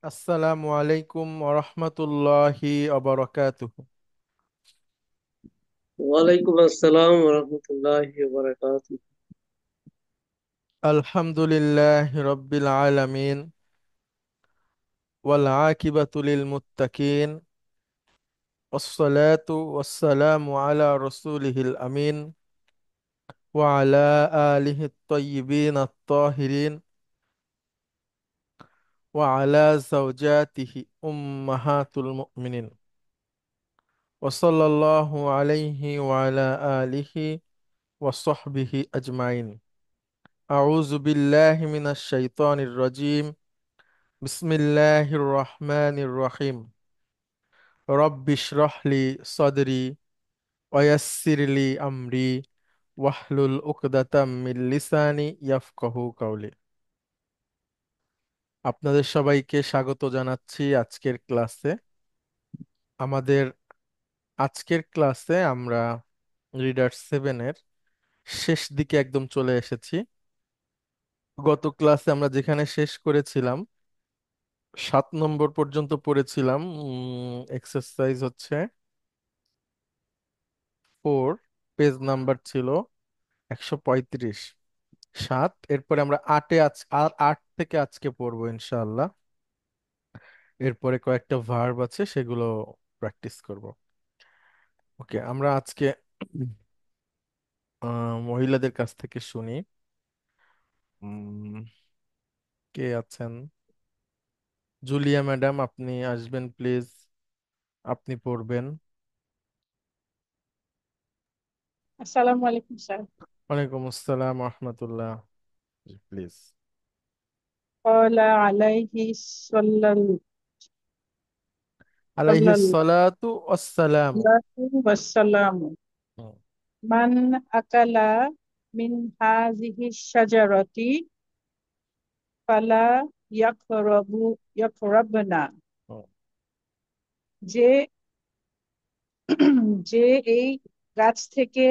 আসসালামু আলাইকুম ওরহমতুল্লাহি অবরকাতুহু। ওয়ালাইকুম আসসালাম রহমতুল্লাহি বারাকাতুহু। আলহামদুলিল্লাহ রব্বিল আলামিন ওয়াল আকিবাতু লিল মুত্তাকিন ওয়াসসালাতু ওয়াসসালামু আলা রাসূলিহিল আমিন ওয়া আলা আলিহি আত-তাইয়িবিন আত-তাহিরিন ওয়া আলা যাওজাতিহি উম্মাহাতুল মুমিনিন ওয়া সাল্লাল্লাহু আলাইহি ওয়া আলা আলিহি ওয়া সাহবিহি আজমাইন। আউযু বিল্লাহি মিনাশ শাইতানির রাজীম। বিসমিল্লাহির রহমানির রহিম। রব্বিশরাহলি সদরি ওয়ায়াসসিরলি আমরি ওয়াহলুল উকদাতাম মিন লিসানি ইয়াফকাহু কাওলি। আপনাদের সবাইকে স্বাগত জানাচ্ছি আজকের ক্লাসে। আমাদের আজকের ক্লাসে আমরা রিডার সেভেনের শেষ দিকে একদম চলে এসেছি। গত ক্লাসে আমরা যেখানে শেষ করেছিলাম 7 নম্বর পর্যন্ত পড়েছিলাম। এক্সারসাইজ হচ্ছে 4, পেজ নাম্বার ছিল 135। 7, এরপরে আমরা 8-এ আর 8 থেকে আজকে পড়বো ইনশাআল্লাহ। এরপরে কয়েকটা ভার্ব আছে, সেগুলো প্র্যাকটিস করব। ওকে, আমরা আজকে মহিলাদের কাছ থেকে শুনি। উম, কে আছেন? জুলিয়া ম্যাডাম, আপনি আসবেন প্লিজ, আপনি পড়বেন। আসসালামু আলাইকুম স্যার। ওয়ালাইকুম আসসালাম রহমতুল্লাহ। প্লিজ। ক্বালা আলাইহি সাল্লাল্লাহু আলাইহিস সালাতু ওয়াসসালাম। ওয়াসসালামু মান আকালা মিন হাযিহি শাজারাতি ফালা ইয়াকরাবনা। যে যে এই গাছ থেকে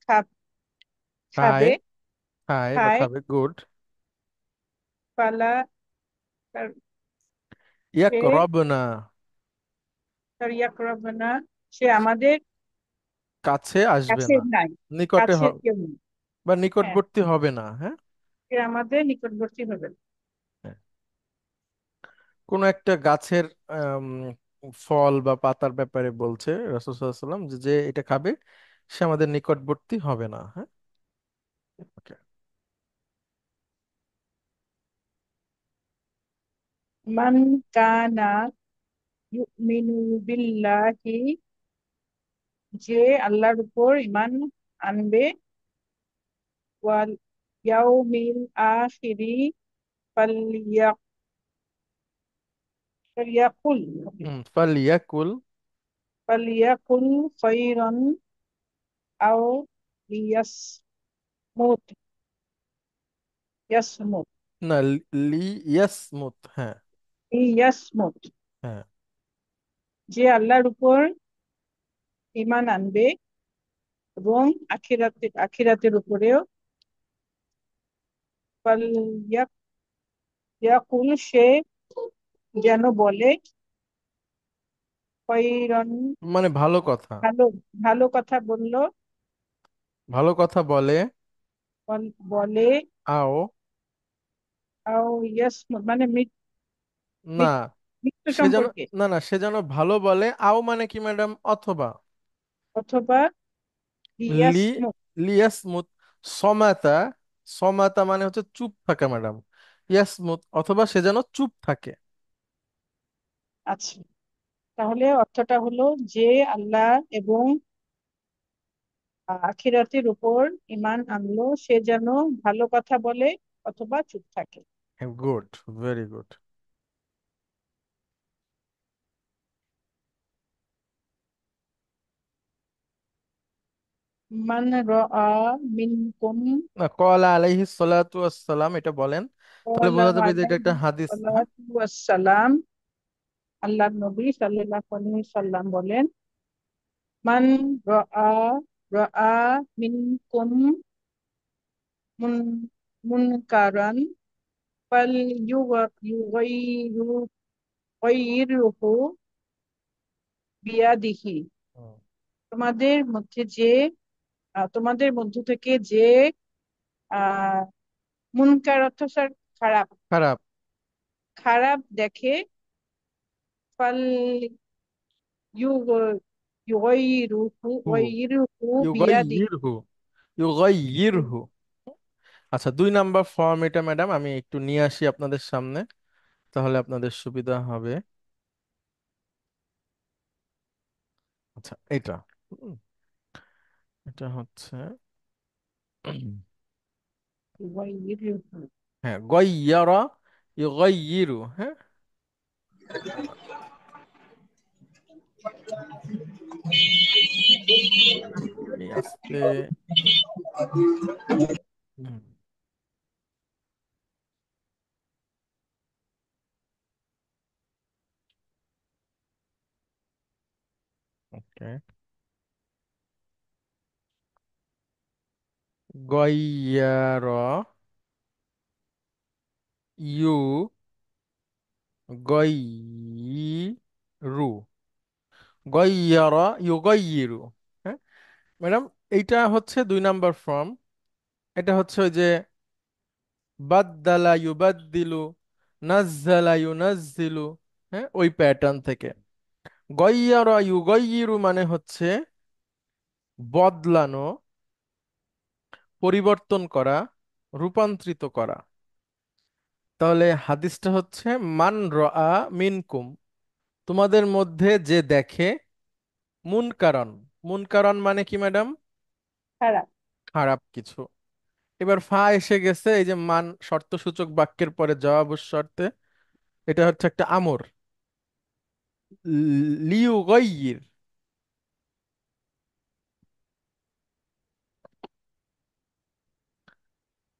খা- খায়, খাবে খায় বা খায় খাবে, গুড। ফালা তার- সে ইয়াকরাবনা, তার ইয়াকরাবনা, সে আমাদের কাছে আসবে কাছে না, নাই, নিকটে কাছের কেউ নেই। বা হ্যাঁ, নিকটবর্তী হবে না। হ্যাঁ, সে আমাদের নিকটবর্তী হবে না। হ্যাঁ। কোনো একটা গাছের আম, ফল বা পাতার ব্যাপারে বলছে রাসূল সাল্লাল্লাহু আলাইহি ওয়াসাল্লাম, যে যে এটা খাবে সে আমাদের নিকটবর্তী হবে না। হ্যাঁ, ওকে। মান কানা ইউমিনু বিল্লাহি, যে আল্লাহর উপর ঈমান আনবে, ওয়াল ইয়াউমিল আখিরি ফালইয়া ফালইয়াকুল ফালিয়াকুল। ফালইয়াকুল খায়রান আও লিয়াসমুত ইয়াসমুত না, লি ইয়াসমুত। হ্যাঁ, ইয়াসমুত। হ্যাঁ, যে আল্লাহর উপর ঈমান আনবে এবং আখিরাতের উপরেও, ফালইয়াকুল, সে যেন বলে, খৈরন, মানে ভালো কথা। ভালো ভালো কথা বলল, ভালো কথা বলে। বলে। আও, আও ইয়াস, মানে না, মৃত্যু সে যেন, সম্পর্কে, না না, সে যেন ভালো বলে। আও মানে কি ম্যাডাম? অথবা। অথবা লি ইয়াসমুত। লিয়াসমুত। সমাতা, সমাতা মানে হচ্ছে চুপ থাকা ম্যাডাম। ইয়াসমুত অথবা সে যেন চুপ থাকে। আচ্ছা, তাহলে অর্থটা হলো যে আল্লাহ এবং আখিরাতের উপর ঈমান আনলো, সে যেন ভালো কথা বলে অথবা চুপ থাকে। Good, very good. মান রাআ মিনকুম, না, কলা আলাইহি সালাতু ওয়াসসালাম এটা বলেন, তাহলে ওয়ালা বোঝা যাবে যে এটা একটা আলাইহি হাদিস। হ্যাঁ, সাল্লাতু ওয়াসসালাম, আল্লাহর নবী সাল্লাল্লাহু আলাইহি ওয়াসাল্লাম বলেন, মান রাআ রাআ মিনকুম মুন মুনকারান, فليغيره বিয়াদিহি। হুম। তোমাদের মধ্যে তোমাদের মধ্য থেকে যে আহ মুনকার অর্থ স্যার খারাপ, খারাপ। খারাপ দেখে, ফাল হু। ইউগাইরুহু বিয়াদিহি। ইউগাইয়িরহু। ইউগাইয়িরহু। আচ্ছা, 2 নাম্বার ফর্ম এটা ম্যাডাম, আমি একটু নিয়ে আসি আপনাদের সামনে, তাহলে আপনাদের সুবিধা হবে। আচ্ছা, এটা হুম, এটা হচ্ছে ইউগাইরুহু। হ্যাঁ, গয়্যারা ইউগাইয়িরু। হ্যাঁ, এই আস্তে। হুম, ওকে। গয়্যারা ইউ গয়্যিরু। গয়্যারা ইউগাইয়িরু। হ্যাঁ ম্যাডাম, এইটা হচ্ছে 2 নাম্বার ফর্ম। এটা হচ্ছে ওই যে বাদ্দালা ইউবাদ্দিলু, নাজ্জালা ইউনাজ্জিলু। হ্যাঁ, ওই প্যাটার্ন থেকে। গয়্যারা ইউগাইয়িরু মানে হচ্ছে বদলানো, পরিবর্তন করা, রূপান্তরিত করা। তাহলে হাদিসটা হচ্ছে মান রাআ মিনকুম, তোমাদের মধ্যে যে দেখে মুনকারন। মুনকারন মানে কি ম্যাডাম? খারাপ। খারাপ কিছু। এবার ফা এসে গেছে, এই যে মান শর্তসূচক বাক্যের পরে জবাবুর শর্তে, এটা হচ্ছে একটা আমর। লিউগাইয়ির।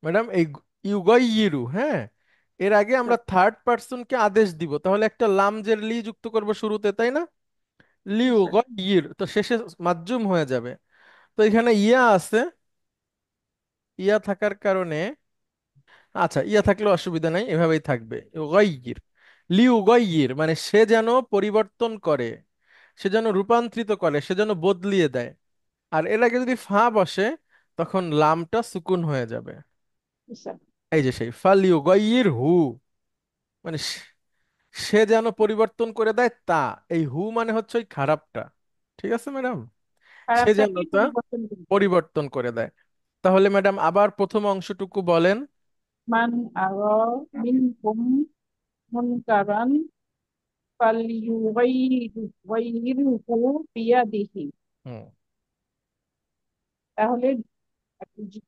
ম্যাডাম এই ইউগাইয়িরু, হ্যাঁ, এর আগে আমরা থার্ড পার্সনকে আদেশ দিব, তাহলে একটা লামজের লি যুক্ত করব শুরুতে, তাই না? লিউগাইয়ির তো শেষে মাজজুম হয়ে যাবে। তো এখানে ইয়া আছে, ইয়া থাকার কারণে, আচ্ছা ইয়া থাকলে অসুবিধা নাই, এভাবেই থাকবে। ইউগাইয়ির, লিউগাইয়ির মানে সে যেন পরিবর্তন করে, সে যেন রূপান্তরিত করে, সে যেন বদলিয়ে দেয়। আর এর আগে যদি ফা বসে, তখন লামটা সুকুন হয়ে যাবে। স্যার। এই যে সেই ফাল ইউগাইয়ির হু, মানে সে যেন পরিবর্তন করে দেয় তা। এই হু মানে হচ্ছে ওই খারাপটা। ঠিক আছে ম্যাডাম, সে যেন খারাপটাকে তা পরিবর্তন করবে। পরিবর্তন করে দেয়। তাহলে ম্যাডাম আবার প্রথম অংশটুকু বলেন। মান আরা মিনকুম মুনকারান ফালইয়ুগাইয়িরহু বিয়াদিহি। হুম। তাহলে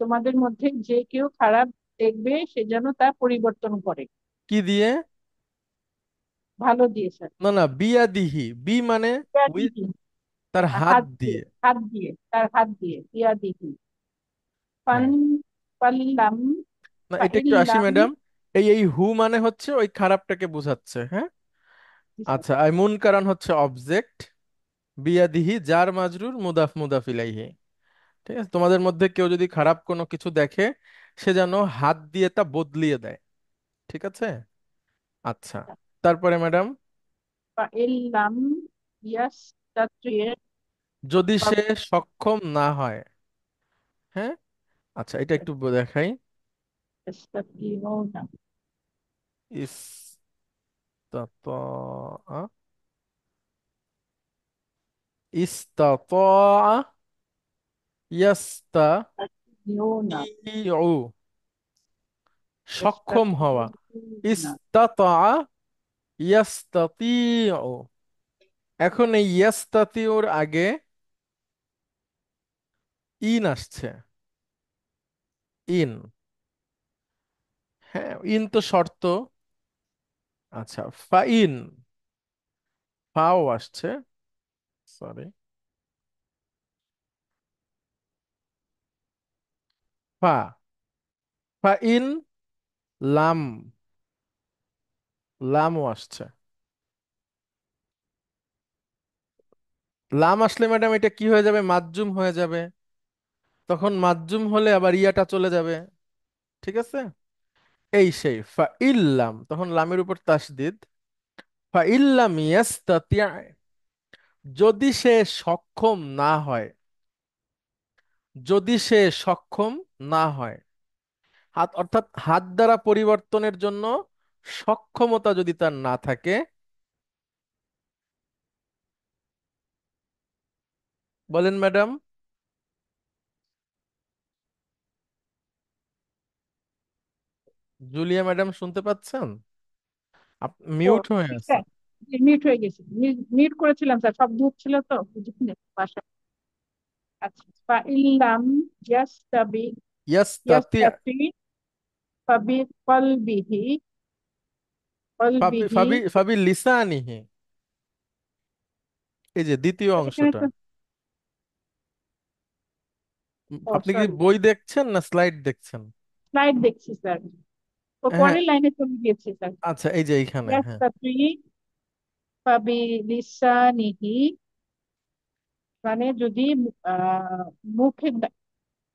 তোমাদের মধ্যে যে কেউ খারাপ দেখবে সে যেন তা পরিবর্তন করে। কি দিয়ে? ভালো দিয়ে স্যার। না না, বিয়াদিহি, বি মানে উইথ, বিয়াদিহি, তার হাত হাত দিয়ে, দিয়ে। হাত দিয়ে, তার হাত দিয়ে বিয়াদিহি। ফান হ্যাঁ, ফাল্লাম না এটা একটু আসি ফাইল্লাম। ম্যাডাম। এই এই হু মানে হচ্ছে ওই খারাপটাকে বোঝাচ্ছে, হ্যাঁ। আচ্ছা, আর মুনকারান হচ্ছে অবজেক্ট, বিয়াদিহি জার মাজরুর মুদাফ মুদাফ ইলাইহি। ঠিক আছে, তোমাদের মধ্যে কেউ যদি খারাপ কোনো কিছু দেখে, সে যেন হাত দিয়ে তা বদলিয়ে দেয়। ঠিক আছে। আচ্ছা, তারপরে ম্যাডাম, ফাইল্লাম ইয়াস্তাতি যদি সে সক্ষম না হয়। হ্যাঁ, আচ্ছা এটা একটু দেখাই। ফায়াস্তাতিউনা। ইস্তাতা, ইস্তাতা, ইউনা। ইয়াস্তাতিউ, সক্ষম হওয়া। ইয়াস্তাতিউনা। ইস্তাতা, ইয়াস্তাতিউ। এখন এই ইয়াস্তাতিউর আগে ইন আসছে। ইন, হ্যাঁ ইন তো শর্ত। আচ্ছা, ফাইন, ফাও আসছে, সরি, ফা, ফাইন, লাম, লামও আসছে। লাম আসলে ম্যাডাম এটা কি হয়ে যাবে? মাজজুম হয়ে যাবে। তখন মাজজুম হলে আবার ইয়াটা চলে যাবে। ঠিক আছে। এই সেই ফা ইল্লাম, তখন লামের উপর তাসদিদ। ফা ইল্লাম ইয়াস্তাতি, যদি সে সক্ষম না হয়, যদি সে সক্ষম না হয়, হাত অর্থাৎ হাত দ্বারা পরিবর্তনের জন্য সক্ষমতা যদি তার না থাকে। বলেন ম্যাডাম। জুলিয়া ম্যাডাম শুনতে পাচ্ছেন? ও মিউট হয়ে আছে। স্যার, মিউট হয়ে গেছে, মিউট করেছিলাম স্যার, শব্দ হচ্ছিল তো বুঝলেন বাসায়। আচ্ছা, ফা ইল্লাম ইয়াস্তাবি ইয়াস্তাতি, ইয়াস্তাতি ফাবি কলবিহি, ফাবি কলবিহি। ফাবি ফাবি লিসানিহি, এই যে দ্বিতীয় এখানে অংশটা। তো, ও আপনি কি সরি, বই দেখছেন না স্লাইড দেখছেন? স্লাইড দেখছি স্যার, ও হ্যাঁ, পরের লাইনে চলে গিয়েছে স্যার। আচ্ছা, এই যে এইখানে, হ্যাঁ। ইয়াস্তাতি ফাবি লিসানিহি, মানে যদি আহ মুখের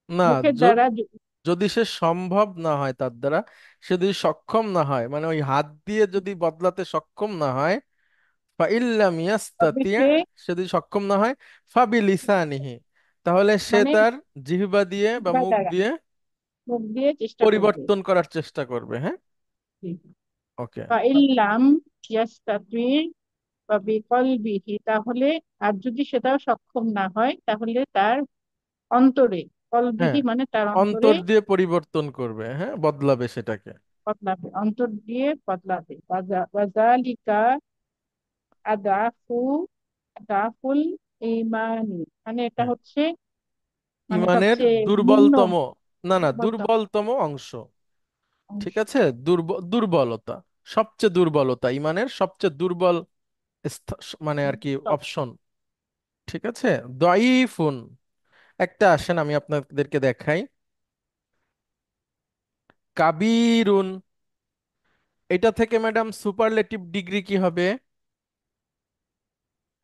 না, মুখের য- দ্বারা যদি সে সম্ভব না হয় তার দ্বারা, সে যদি সক্ষম না হয়, মানে ওই হাত দিয়ে যদি বদলাতে সক্ষম না হয়, ফা ইল্লাম তবে ইয়াস্তাতি, সে, সে যদি সক্ষম না হয়, ফাবি লিসানিহি, তাহলে সে মানে তার জিহ্বা দিয়ে বা বা মুখ দ্বারা, দিয়ে মুখ দিয়ে চেষ্টা করবে। পরিবর্তন করার চেষ্টা করবে, হ্যাঁ। ওকে। ফাইল্লাম ইয়াস্তাতি বা বিকলবিহি, তাহলে আর যদি সেটাও সক্ষম না হয় তাহলে তার অন্তরে, হ্যাঁ, কলবিহি মানে তার অন্তরে অন্তর দিয়ে পরিবর্তন করবে, হ্যাঁ, বদলাবে সেটাকে। বদলাবে, অন্তর দিয়ে বদলাবে। ওয়াজালিকা আদাফু, আদাফুল ইমানি, মানে এটা হ্যাঁ, হচ্ছে মানে ইমানের সবচেয়ে নিম্ন, দুর্বলতম, না না, দুর্বলতম দুর্বলতম অংশ। ঠিক অংশ। আছে, দুর্বলতা, সবচেয়ে দুর্বলতা, ইমানের সবচেয়ে দুর্বল মানে আর কি অপশন। ঠিক আছে। দয়ীফুন, একটা আসেন আমি আপনাদেরকে দেখাই। কাবিরুন, এটা থেকে ম্যাডাম সুপারলেটিভ ডিগ্রি কি হবে?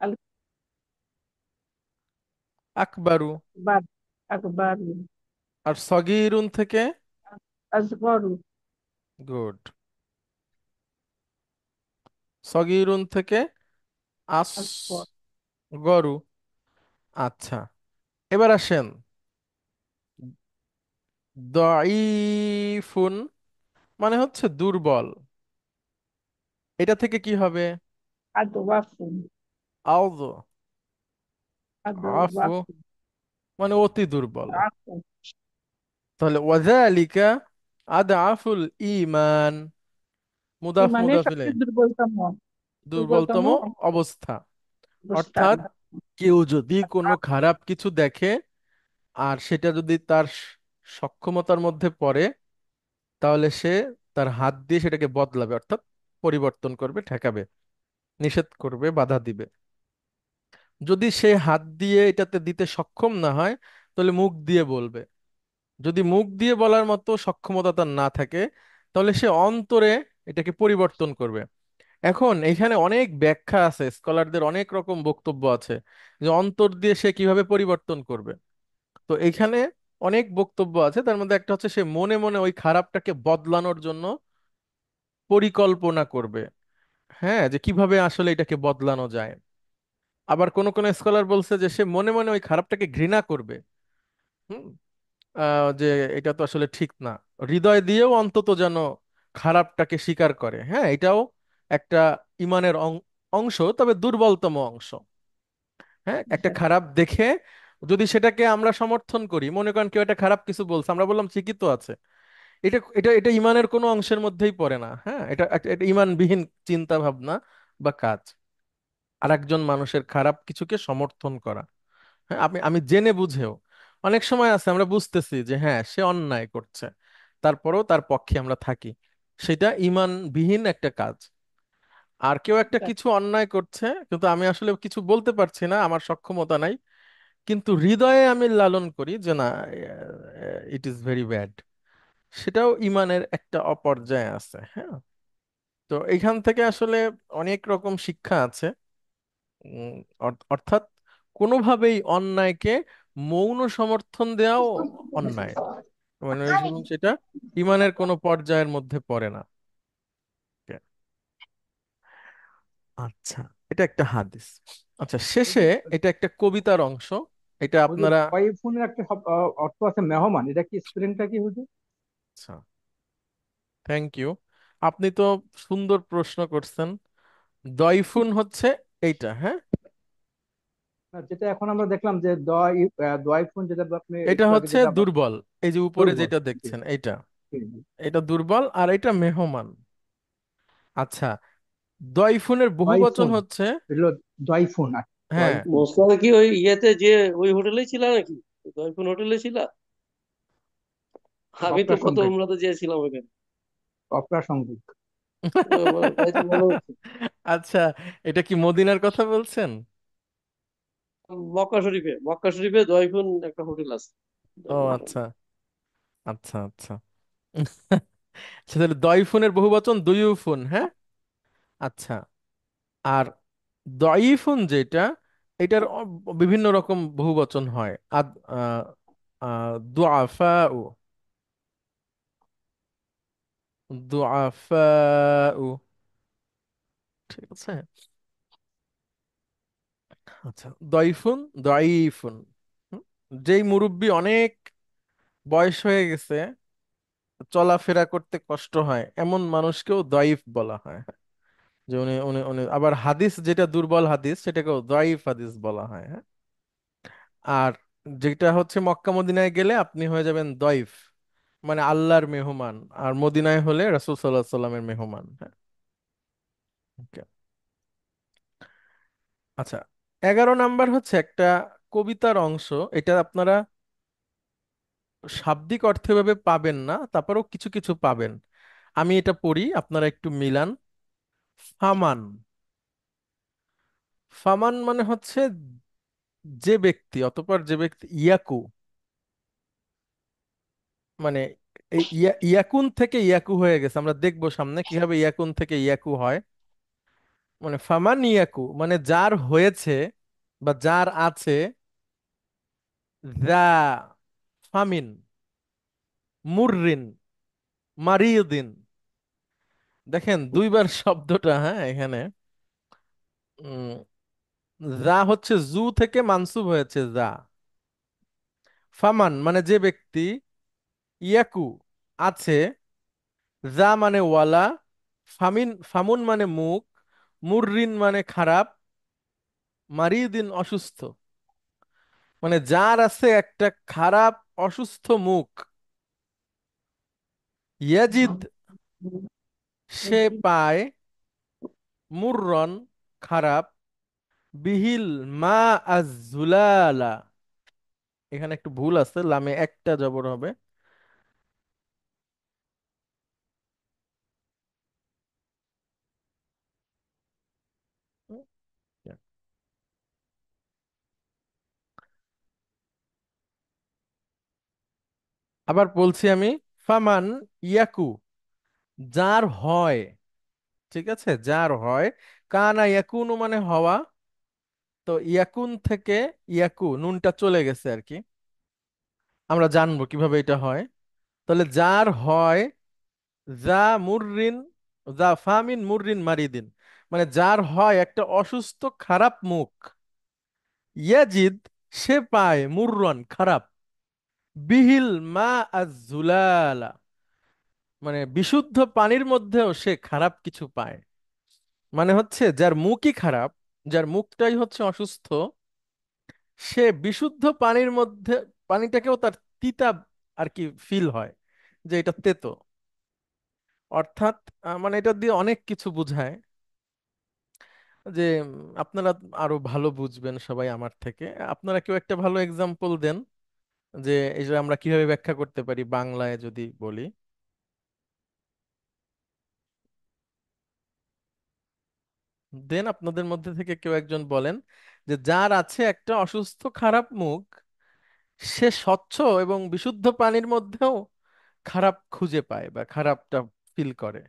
আল আকবারু। আকবার, আকবার, আর সগীরুন থেকে? আসগরু, গুড। সগীরুন থেকে আসগর। আসগরু। আচ্ছা, এবার আসেন দয়ীফুন, মানে হচ্ছে দুর্বল, এটা থেকে কি হবে? আদওয়াফু, আউযু, আফু, আদওয়াফু, মানে অতি দুর্বল। আফু। তাহলে ওয়াযালিকা আদআফুল ঈমান, মুদাফ মানে মুদাফ ইলাইহি, সবচেয়ে দুর্বলতম, দুর্বলতম দুর্বলতম অবস্থা। অবস্থা। অর্থাৎ কেউ যদি কোনো খারাপ কিছু দেখে আর সেটা যদি তার সক্ষমতার মধ্যে পড়ে, তাহলে সে তার হাত দিয়ে সেটাকে বদলাবে, অর্থাৎ পরিবর্তন করবে, ঠেকাবে, নিষেধ করবে, বাধা দিবে। যদি সে হাত দিয়ে এটাতে দিতে সক্ষম না হয়, তাহলে মুখ দিয়ে বলবে। যদি মুখ দিয়ে বলার মতো সক্ষমতা তার না থাকে, তাহলে সে অন্তরে এটাকে পরিবর্তন করবে। এখন এখানে অনেক ব্যাখ্যা আছে, স্কলারদের অনেক রকম বক্তব্য আছে যে অন্তর দিয়ে সে কিভাবে পরিবর্তন করবে। তো এখানে অনেক বক্তব্য আছে, তার মধ্যে একটা হচ্ছে সে মনে মনে ওই খারাপটাকে বদলানোর জন্য পরিকল্পনা করবে, হ্যাঁ, যে কিভাবে আসলে এটাকে বদলানো যায়। আবার কোন কোন স্কলার বলছে যে সে মনে মনে ওই খারাপটাকে ঘৃণা করবে। হুম, যে এটা তো আসলে ঠিক না, হৃদয় দিয়েও অন্তত যেন খারাপটাকে স্বীকার করে, হ্যাঁ, এটাও একটা ইমানের অংশ, তবে দুর্বলতম অংশ। হ্যাঁ, একটা খারাপ দেখে যদি সেটাকে আমরা সমর্থন করি, মনে করেন কেউ একটা খারাপ কিছু বলছে, আমরা বললাম ঠিকই তো আছে, এটা এটা এটা ইমানের কোনো অংশের মধ্যেই পড়ে না, হ্যাঁ, এটা ইমানবিহীন চিন্তা ভাবনা বা কাজ। আরেকজন মানুষের খারাপ কিছুকে সমর্থন করা, হ্যাঁ, আমি আমি জেনে বুঝেও, অনেক সময় আছে আমরা বুঝতেছি যে হ্যাঁ সে অন্যায় করছে, তারপরেও তার পক্ষে আমরা থাকি, সেটা ইমানবিহীন একটা কাজ। আর কেউ একটা কিছু অন্যায় করছে, কিন্তু আমি আসলে কিছু বলতে পারছি না, আমার সক্ষমতা নাই, কিন্তু হৃদয়ে আমি লালন করি যে না, ইট ইজ ভেরি ব্যাড, সেটাও ইমানের একটা অপর্যায়ে আছে, হ্যাঁ। তো এইখান থেকে আসলে অনেক রকম শিক্ষা আছে। উম, অর্থাৎ কোনোভাবেই অন্যায়কে মৌন সমর্থন দেওয়াও অন্যায়, মানে শুনুন সেটা। ইমানের কোনো পর্যায়ের মধ্যে পড়ে না। Okay, আচ্ছা, এটা একটা হাদিস। আচ্ছা, ওই শেষে যে এটা একটা কবিতার অংশ। এটা ওই যে আপনারা, দয়ফুনের একটা অর্থ আছে মেহমান, এটা কি স্পেলিংটা কি হুজুর? আচ্ছা, থ্যাংক ইউ, আপনি তো সুন্দর প্রশ্ন করছেন। দয়ফুন হচ্ছে এইটা, হ্যাঁ। না, যেটা এখন আমরা দেখলাম যে দয়ফুন, যেটা আপনি এটা একটু আগে হচ্ছে যেটা দুর্বল, এই যে উপরে দুর্বল। যেটা জি, দেখছেন এইটা, জি, জি। এটা দুর্বল, আর এটা মেহমান। আচ্ছা, দয়ফুনের বহুবচন দয়ফুন, হচ্ছে, এগুলো দয়ফুন আর হ্যাঁ। দয়ফুন। মোস্তফা কি ওই ইয়েতে যে ওই হোটেলেই ছিল নাকি? জয়পুর হোটেলে ছিল? আমি তো অপরা গত সংগীত, উমরাতে চেয়েছিলাম ওখানে। অপরা সংগীত। তাই তো মনে হচ্ছে। আচ্ছা, এটা কি মদিনার কথা বলছেন? মক্কা শরীফে, মক্কা শরীফে জয়পুর একটা হোটেল আছে। ও জয়পুর হোটেল। আচ্ছা, আচ্ছা, আচ্ছা। আচ্ছা, তাহলে দয়ফুনের বহুবচন দুইউফুন, হ্যাঁ। আচ্ছা, আর দয়ীফুন যেটা, এটার বিভিন্ন রকম বহুবচন হয়। আদ দুআফাউ, দুআফাউ, ঠিক আছে। আচ্ছা, দয়ফুন, দয়ীফুন, হুম? যেই মুরব্বি অনেক বয়স হয়ে গেছে, চলাফেরা করতে কষ্ট হয়, এমন মানুষকেও দয়ীফ বলা হয়। যে উনি উনি উনি আবার হাদিস যেটা দুর্বল হাদিস, সেটাকেও দয়ীফ হাদিস বলা হয়, হ্যাঁ। আর যেটা হচ্ছে মক্কা মদিনায় গেলে আপনি হয়ে যাবেন দয়ীফ, মানে আল্লাহর মেহমান। আর মদিনায় হলে রাসূল সাল্লাল্লাহু আলাইহি সাল্লামের মেহমান, হ্যাঁ। Okay. আচ্ছা, 11 নাম্বার হচ্ছে একটা কবিতার অংশ। এটা আপনারা শাব্দিক অর্থে ভাবে পাবেন না, তারপরেও কিছু কিছু পাবেন। আমি এটা পড়ি, আপনারা একটু মিলান। ফামান, ফামান মানে হচ্ছে যে ব্যক্তি, অতঃপর যে ব্যক্তি, ইয়াকু, মানে এই ইয়াকুন থেকে ইয়াকু হয়ে গেছে। আমরা দেখবো সামনে কিভাবে ইয়াকুন থেকে ইয়াকু হয়। মানে ফামান ইয়াকু মানে যার হয়েছে বা যার আছে, দা ফামিন, মুররিন, মারিয়দিন। দেখেন দুইবার শব্দটা, হ্যাঁ, এখানে উম যা হচ্ছে জু থেকে মানসুব হয়েছে যা। ফামান মানে যে ব্যক্তি, ইয়াকু আছে, যা মানে ওয়ালা, ফামিন ফামুন মানে মুখ, মুররিন মানে খারাপ, মারিদিন অসুস্থ। মানে যার আছে একটা খারাপ অসুস্থ মুখ, ইয়াজিদ সে পায়, মুররন খারাপ, বিহিল মা আজুলালা, এখানে একটু ভুল আছে, লামে একটা জবর হবে। আবার বলছি আমি, ফামান ইয়াকু যার হয়, ঠিক আছে, যার হয়। কানা ইয়াকুনু মানে হওয়া, তো ইয়াকুন থেকে ইয়াকু নুনটা চলে গেছে আর কি। আমরা জানবো কিভাবে এটা হয়। তাহলে যার হয়, যা মুররিন, যা ফামিন মুররিন মারিদিন, মানে যার হয় একটা অসুস্থ খারাপ মুখ, ইয়াজিদ সে পায়, মুররন খারাপ, বিহিল মা আজুলালা মানে বিশুদ্ধ পানির মধ্যেও সে খারাপ কিছু পায়। মানে হচ্ছে যার মুখই খারাপ, যার মুখটাই হচ্ছে অসুস্থ, সে বিশুদ্ধ পানির মধ্যে, পানিটাকেও তার তিতা আর কি ফিল হয়, যে এটা তেতো। অর্থাৎ মানে এটা দিয়ে অনেক কিছু বোঝায়, যে আপনারা আরো ভালো বুঝবেন সবাই আমার থেকে। আপনারা কেউ একটা ভালো এক্সাম্পল দেন, যে এই যে আমরা কিভাবে ব্যাখ্যা করতে পারি বাংলায় যদি বলি। দেন আপনাদের মধ্যে থেকে কেউ একজন বলেন, যে যার আছে একটা অসুস্থ খারাপ মুখ, সে স্বচ্ছ এবং বিশুদ্ধ পানির মধ্যেও খারাপ খুঁজে পায় বা খারাপটা ফিল করে।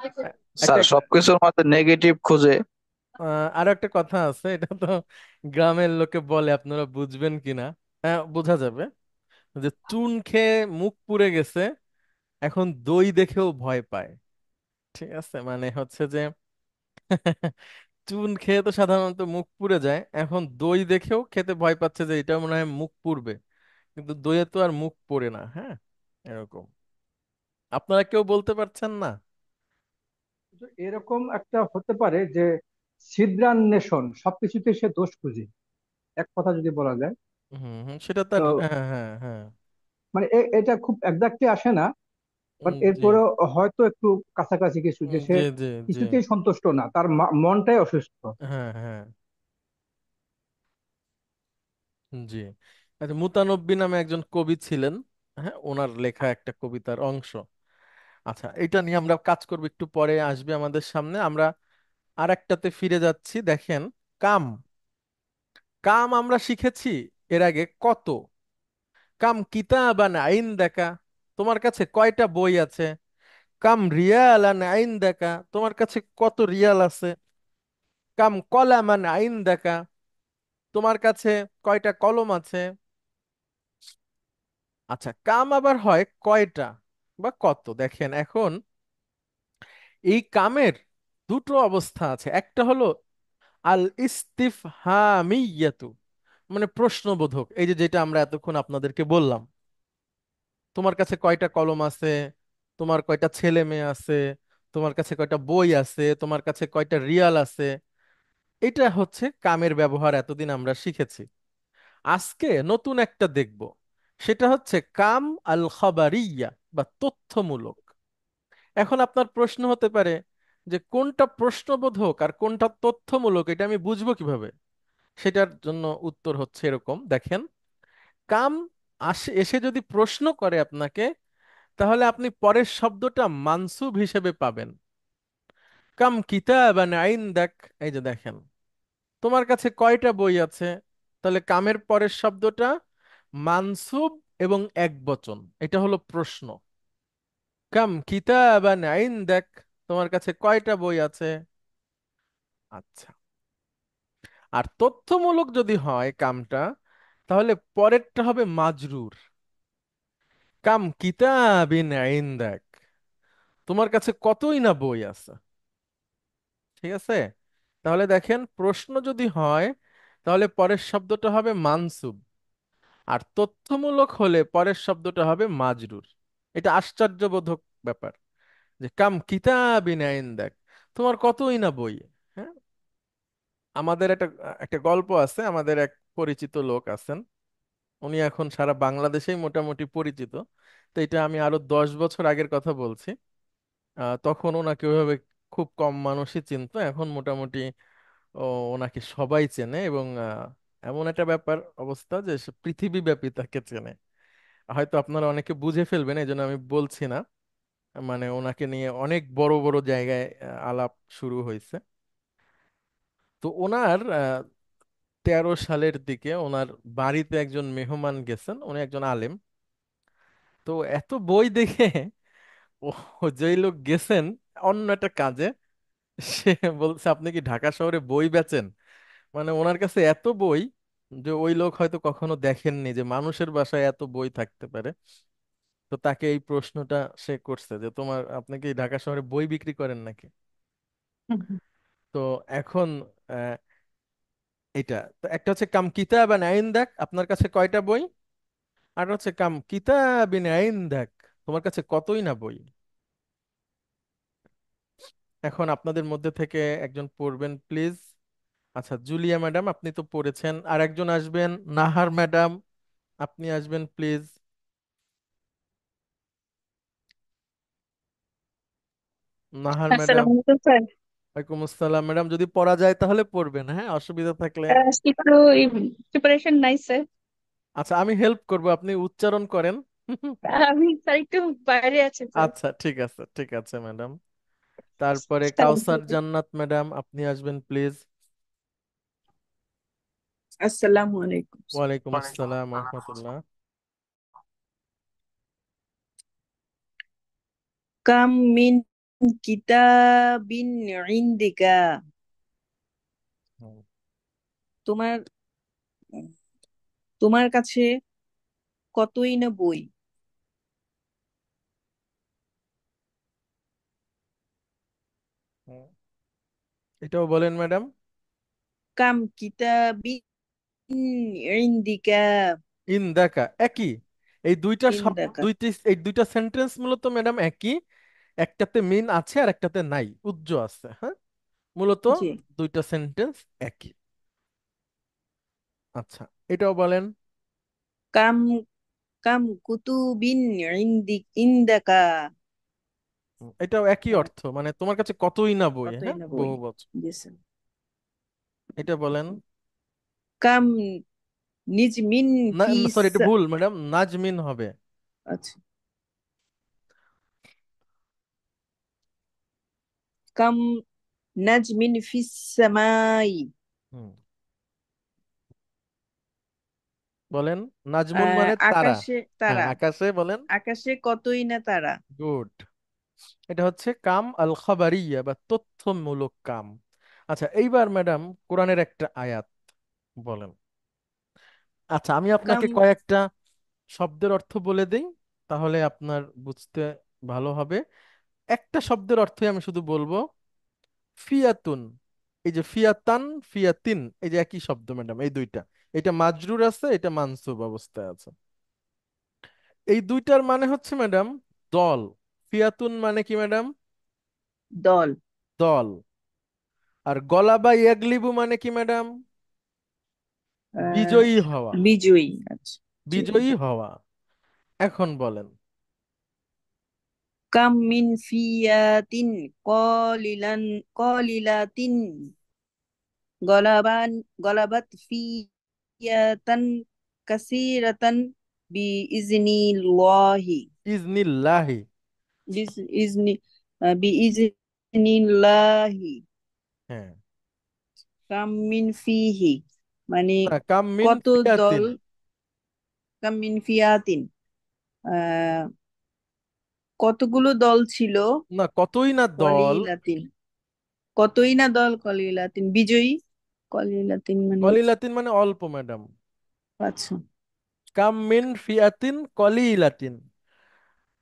একটা স্যার সবকিছুর মধ্যে নেগেটিভ খুঁজে। আরো একটা কথা আছে, এটা তো গ্রামের লোকে বলে, আপনারা বুঝবেন কিনা, হ্যাঁ বোঝা যাবে। যে চুন খেয়ে মুখ পুড়ে গেছে, এখন দই দেখেও ভয় পায়। ঠিক আছে, মানে হচ্ছে যে চুন খেয়ে তো সাধারণত মুখ পুড়ে যায়, এখন দই দেখেও খেতে ভয় পাচ্ছে যে এটা মনে হয় মুখ পুড়বে, কিন্তু দইয়ে তো আর মুখ পোড়ে না। হ্যাঁ, এরকম। আপনারা কেউ বলতে পারছেন না? তো এরকম একটা হতে পারে যে ছিদ্রান্বেষণ, সবকিছুতে সে দোষ খুঁজে, এক কথা যদি বলা যায়। হুম হুম, সেটা তার, তো হ্যাঁ হ্যাঁ হ্যাঁ। মানে এটা খুব একজাক্টলি আসে না, বাট জি এরপরেও হয়তো একটু কাছাকাছি কিছু, যে সে জি জি জি। কিছুতেই সন্তুষ্ট না, তার মনটাই অসুস্থ। হ্যাঁ হ্যাঁ। জি। আচ্ছা, মুতানব্বি নামে একজন কবি ছিলেন। হ্যাঁ, ওনার লেখা একটা কবিতার অংশ। আচ্ছা, এটা নিয়ে আমরা কাজ করব, একটু পরে আসবে আমাদের সামনে। আমরা আর একটাতে ফিরে যাচ্ছি, দেখেন। কাম। কাম আমরা শিখেছি এর আগে কত। কাম কিতাবান আইন দেখা, তোমার কাছে কয়টা বই আছে। কাম রিয়ালান আইন দেখা, তোমার কাছে কত রিয়াল আছে। কাম কলামান আইন দেখা, তোমার কাছে কয়টা কলম আছে। আচ্ছা, কাম আবার হয় কয়টা বা কত। দেখেন এখন এই কামের দুটো অবস্থা আছে। একটা হলো আল ইস্তিফহামিয়াতু, মানে প্রশ্নবোধক, এই যে যেটা আমরা এতক্ষণ আপনাদেরকে বললাম। তোমার কাছে কয়টা কলম আছে, তোমার কয়টা ছেলে মেয়ে আছে, তোমার কাছে কয়টা বই আছে, তোমার কাছে কয়টা রিয়াল আছে। এটা হচ্ছে কামের ব্যবহার, এতদিন আমরা শিখেছি। আজকে নতুন একটা দেখব, সেটা হচ্ছে কাম আল খাবারিয়া বা তথ্যমূলক। এখন আপনার প্রশ্ন হতে পারে যে কোনটা প্রশ্নবোধক আর কোনটা তথ্যমূলক, এটা আমি বুঝবো কিভাবে। সেটার জন্য উত্তর হচ্ছে এরকম, দেখেন। কাম এসে যদি প্রশ্ন করে আপনাকে, তাহলে আপনি পরের শব্দটা মানসুব হিসেবে পাবেন। কাম কিতাবান ইনদাক, এই যে দেখেন, তোমার কাছে কয়টা বই আছে। তাহলে কামের পরের শব্দটা মানসুব এবং একবচন, এটা হলো প্রশ্ন। কাম কিতাবান ইনদাক, তোমার কাছে কয়টা বই আছে। আচ্ছা, আর তথ্যমূলক যদি হয় কামটা, তাহলে পরেরটা হবে মাজরুর। কাম কিতাবিন ইনদাক, তোমার কাছে কতই না বই আছে। ঠিক আছে, তাহলে দেখেন প্রশ্ন যদি হয়, তাহলে পরের শব্দটা হবে মানসুব, আর তথ্যমূলক হলে পরের শব্দটা হবে মাজরুর। এটা আশ্চর্যবোধক ব্যাপার, যে কাম কিতাবিন ইনদাক, তোমার কতই না বই। হ্যাঁ, আমাদের একটা একটা গল্প আছে। আমাদের এক পরিচিত লোক আছেন, উনি এখন সারা বাংলাদেশেই মোটামুটি পরিচিত। তো এটা আমি আরো 10 বছর আগের কথা বলছি। তখন ওনাকে ওইভাবে খুব কম মানুষই চিনতো, এখন মোটামুটি ও ওনাকে সবাই চেনে। এবং এমন একটা ব্যাপার অবস্থা যে সে পৃথিবীব্যাপী তাকে চেনে। হয়তো আপনারা অনেকে বুঝে ফেলবেন, এই জন্য আমি বলছি না। মানে ওনাকে নিয়ে অনেক বড় বড় জায়গায় আলাপ শুরু হয়েছে। তো ওনার 13 সালের দিকে ওনার বাড়িতে একজন মেহমান গেছেন, উনি একজন আলেম। তো এত বই দেখে ও, যেই লোক গেছেন অন্য একটা কাজে, সে বলছে, আপনি কি ঢাকা শহরে বই বেচেন? মানে ওনার কাছে এত বই, যে ওই লোক হয়তো কখনো দেখেননি যে মানুষের বাসায় এত বই থাকতে পারে। তো তাকে এই প্রশ্নটা সে করছে যে আপনি কি ঢাকা শহরে বই বিক্রি করেন নাকি। তো এখন আহ, এটা তো একটা হচ্ছে কাম কিতাবান ইনদাক, আপনার কাছে কয়টা বই। আর হচ্ছে কাম কিতাবিন ইনদাক, তোমার কাছে কতই না বই। এখন আপনাদের মধ্যে থেকে একজন পড়বেন প্লিজ। আচ্ছা, জুলিয়া ম্যাডাম আপনি তো পড়েছেন, আর একজন আসবেন, নাহার ম্যাডাম আপনি আসবেন প্লিজ। নাহার ম্যাডাম। আসসালামু আলাইকুম স্যার। ওয়ালাইকুম আসসালাম ম্যাডাম, যদি পড়া যায় তাহলে পড়বেন, হ্যাঁ, অসুবিধা থাকলে। একটু প্রিপারেশন নাই স্যার। আচ্ছা, আমি হেল্প করব, আপনি উচ্চারণ করেন। আমি স্যার একটু বাইরে আছি স্যার। আচ্ছা, ঠিক আছে ঠিক আছে ম্যাডাম। তারপরে Thank কাউসার you. জান্নাত ম্যাডাম আপনি আসবেন প্লিজ। আসসালামু আলাইকুম। ওয়ালাইকুম আসসালাম রহমতুল্লাহ। কাম মিন কিতাবিন ইনদিকা, তোমার তোমার কাছে কতই না বই। হুম, এটাও বলেন ম্যাডাম। কাম কিতাবিন ইনদিকা ইন্দাকা একই। এই দুইটা শব্দ, ইনদাকা। এই দুইটা সেন্টেন্স মূলত ম্যাডাম একই। একটাতে মিন আছে আর একটাতে নাই, উজ্জ আছে। হ্যাঁ, মূলত জি। দুইটা সেন্টেন্স একই। আচ্ছা, এটাও বলেন। কাম কাম কুতুবিন ইনদাকা। এটাও একই অর্থ, মানে তোমার কাছে কতই না বই। কতই হ্যাঁ, না বই। বহু বচন। জি স্যার। এটা বলেন। কাম নিজমিন না, ফিস। সরি, এটা ভুল ম্যাডাম, নাজমিন হবে। আচ্ছা। কাম নাজমিন ফিস সামাই। হুম, বলেন। নাজমুন মানে তারা। আকাশে হ্যাঁ, তারা। আকাশে বলেন। আকাশে কতই না তারা। গুড। এটা হচ্ছে কাম আল খাবারিয়া বা তথ্যমূলক কাম। আচ্ছা, এইবার ম্যাডাম কোরআনের একটা আয়াত বলেন। আচ্ছা, আমি কাম আপনাকে কয়েকটা শব্দের অর্থ বলে দিই, তাহলে আপনার বুঝতে ভালো হবে। একটা শব্দের অর্থই আমি শুধু বলবো। ফিয়াতুন। এই যে ফিয়াতান, ফিয়াতিন, এই যে একই শব্দ ম্যাডাম, এই দুইটা। এটা মাজরুর আছে, এটা মানসুব অবস্থায় আছে। এই দুইটার মানে হচ্ছে ম্যাডাম দল। ফিয়াতুন মানে কি ম্যাডাম? দল। দল। আর গলাবা ইয়াগলিবু মানে কি ম্যাডাম? আহ, বিজয়ী হওয়া। বিজয়ী। আচ্ছা। জি। বিজয়ী হওয়া। এখন বলেন। কাম মিন ফিয়াতিন কলিলান কলিলাতিন গলাবান গলাবাত ফিয়াতান কাসিরাতান বি ইজনিল্লাহি। ইজনিল্লাহি। বিস ইজনি বি ইজনিল্লাহি। হ্যাঁ। কাম মিন ফিহি মানে না, কাম মিন কত দল। ফিয়াতিন। কাম মিন ফিয়াতিন আহ কতগুলো দল ছিল। না, কতই না দল। কলিলাতিন। কতই না দল কলিলাতিন বিজয়ী। কলিলাতিন মানে। কলিলাতিন মানে অল্প ম্যাডাম। আচ্ছা। কাম মিন ফিয়াতিন কলিলাতিন,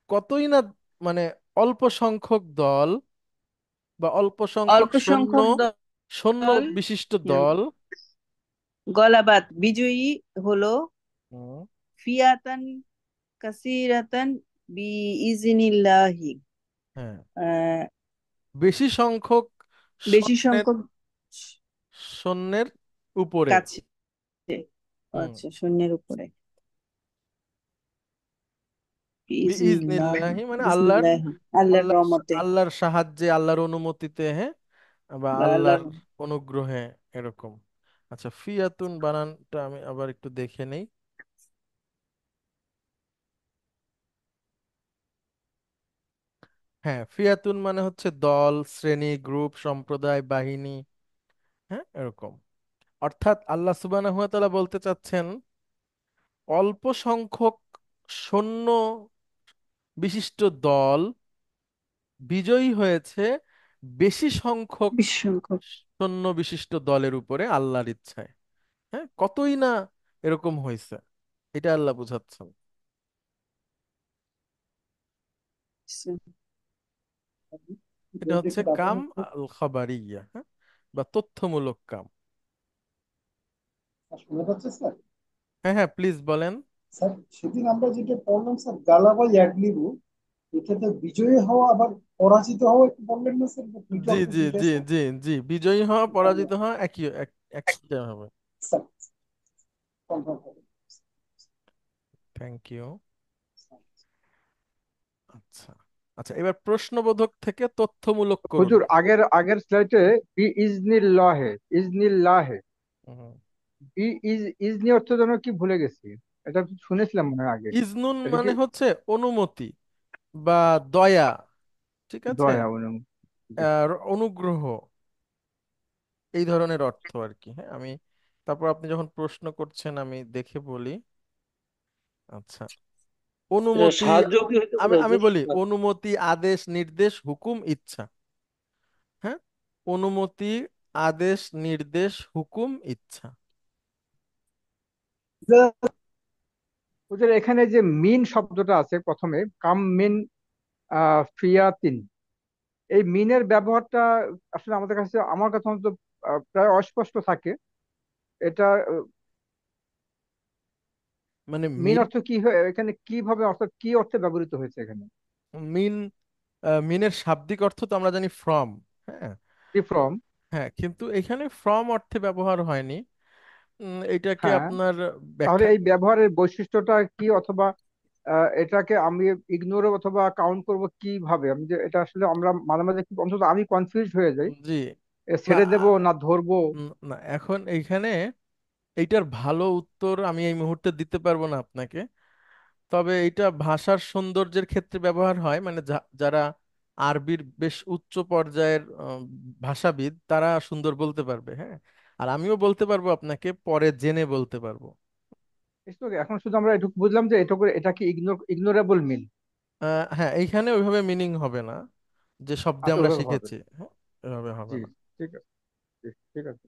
কতই না, মানে অল্প সংখ্যক দল বা অল্প সংখ্যক অল্প সৈন্য, সংখ্যক সৈন্য দল। বিশিষ্ট হুম, দল। গলাবাত বিজয়ী হলো। হুম, ফিয়াতান কাসিরাতান বি ইজনিল্লাহি। হ্যাঁ, আহ, বেশি সংখ্যক বেশি সৈন্যের, সংখ্যক সৈন্যের উপরে। কাছে। হুম, আচ্ছা, শূন্যের উপরে। বিইজনিল্লাহি বিইজনিল্লাহি মানে আল্লাহর, বিসমিল্লাহ। আল্লাহর আল্লাহর রহমতে আল্লাহর সাহায্যে, আল্লাহর অনুমতিতে, হ্যাঁ, বা বা আল্লাহর আল্লাহর। অনুগ্রহে, এরকম। আচ্ছা, ফিয়াতুন বানানটা আমি আবার একটু দেখে নেই। হ্যাঁ, ফিয়াতুন মানে হচ্ছে দল, শ্রেণী, গ্রুপ, সম্প্রদায়, বাহিনী। হ্যাঁ, এরকম। অর্থাৎ আল্লাহ সুবহানাহু ওয়া তাআলা বলতে চাচ্ছেন, অল্প সংখ্যক সৈন্য বিশিষ্ট দল বিজয়ী হয়েছে বেশি সংখ্যক বেশি সংখ্যক। সৈন্য বিশিষ্ট দলের উপরে আল্লাহর ইচ্ছায়। হ্যাঁ, কতই না এরকম হয়েছে, এটা আল্লাহ বুঝাচ্ছেন। এটা হচ্ছে কাম আল খাবারিয়া, হ্যাঁ, বা তথ্যমূলক কাম। শোনা যাচ্ছে স্যার? হ্যাঁ হ্যাঁ, প্লিজ বলেন। স্যার, সেদিন আমরা যেটা পড়লাম স্যার, গালাবা ইয়াগলিবু, এক্ষেত্রে বিজয়ী হওয়া আবার পরাজিত হওয়া একটু বললেন না স্যার? দুইটা জি অর্থ জি দুইটাই জি স্যার। জি জি, বিজয়ী হওয়া পরাজিত হওয়া একই, একটা হবে। স্যার, কনফার্ম করুন। Thank you. আচ্ছা। আচ্ছা, এবার প্রশ্নবোধক থেকে তথ্যমূলক করুন। হুজুর, আগের আগের স্লাইডে বি ইজনিল্লাহে, ইজনিল্লাহে, হুম। বি ইজনি অর্থ যেন কি ভুলে গেছি। এটা শুনেছিলাম মনে হয় আগে। ইজনুন এটা কি মানে হচ্ছে অনুমতি বা দয়া, ঠিক আছে, দয়া অনুমতি? আর অনুগ্রহ, এই ধরনের অর্থ আর কি। হ্যাঁ, আমি তারপর আপনি যখন প্রশ্ন করছেন আমি দেখে বলি। আচ্ছা, এটা অনুমতি। সাহায্য কি হইতে আমি পারে আমি হুজুর? বলি অনুমতি, আদেশ, নির্দেশ, হুকুম, ইচ্ছা। হ্যাঁ, অনুমতি, আদেশ, নির্দেশ, হুকুম, ইচ্ছা। ওদের এখানে যে মিন শব্দটা আছে প্রথমে, কাম মিন ফিয়াতিন, এই মিনের ব্যবহারটা আসলে আমাদের কাছে, আমার কাছে অন্তত প্রায় অস্পষ্ট থাকে। এটা মানে মিন মিন অর্থ কি এখানে কিভাবে, অর্থাৎ কি অর্থে ব্যবহৃত হয়েছে এখানে? মিন মিনের শাব্দিক অর্থ তো আমরা জানি ফ্রম। হ্যাঁ। কি ফ্রম? হ্যাঁ, কিন্তু এখানে ফ্রম অর্থে ব্যবহার হয়নি। এটাকে হ্যাঁ, আপনার তাহলে ব্যাখ্যা। এই ব্যবহারের বৈশিষ্ট্যটা কি, অথবা এটাকে আমি ইগনোর অথবা কাউন্ট করব কিভাবে? আমি যে এটা আসলে আমরা মাঝে মাঝে অন্তত আমি কনফিউজ হয়ে যাই, জি। না ছেড়ে দেবো না ধরবো। না, এখন এইখানে এইটার ভালো উত্তর আমি এই মুহূর্তে দিতে পারবো না আপনাকে। তবে এটা ভাষার সৌন্দর্যের ক্ষেত্রে ব্যবহার হয়, মানে যারা আরবির বেশ উচ্চ পর্যায়ের ভাষাবিদ তারা সুন্দর বলতে পারবে। হ্যাঁ, আর আমিও বলতে পারবো, আপনাকে পরে জেনে বলতে পারবো। এখন শুধু আমরা এটুকু বুঝলাম যে এটুকু, এটা কি ইগনোরেবল মিন? হ্যাঁ, এইখানে ওইভাবে মিনিং হবে না যে শব্দে আচ্ছা, আমরা ওভাবে হবে শিখেছি। না। হ্যাঁ, এভাবে হবে জি, না। ঠিক আছে, জি, ঠিক আছে।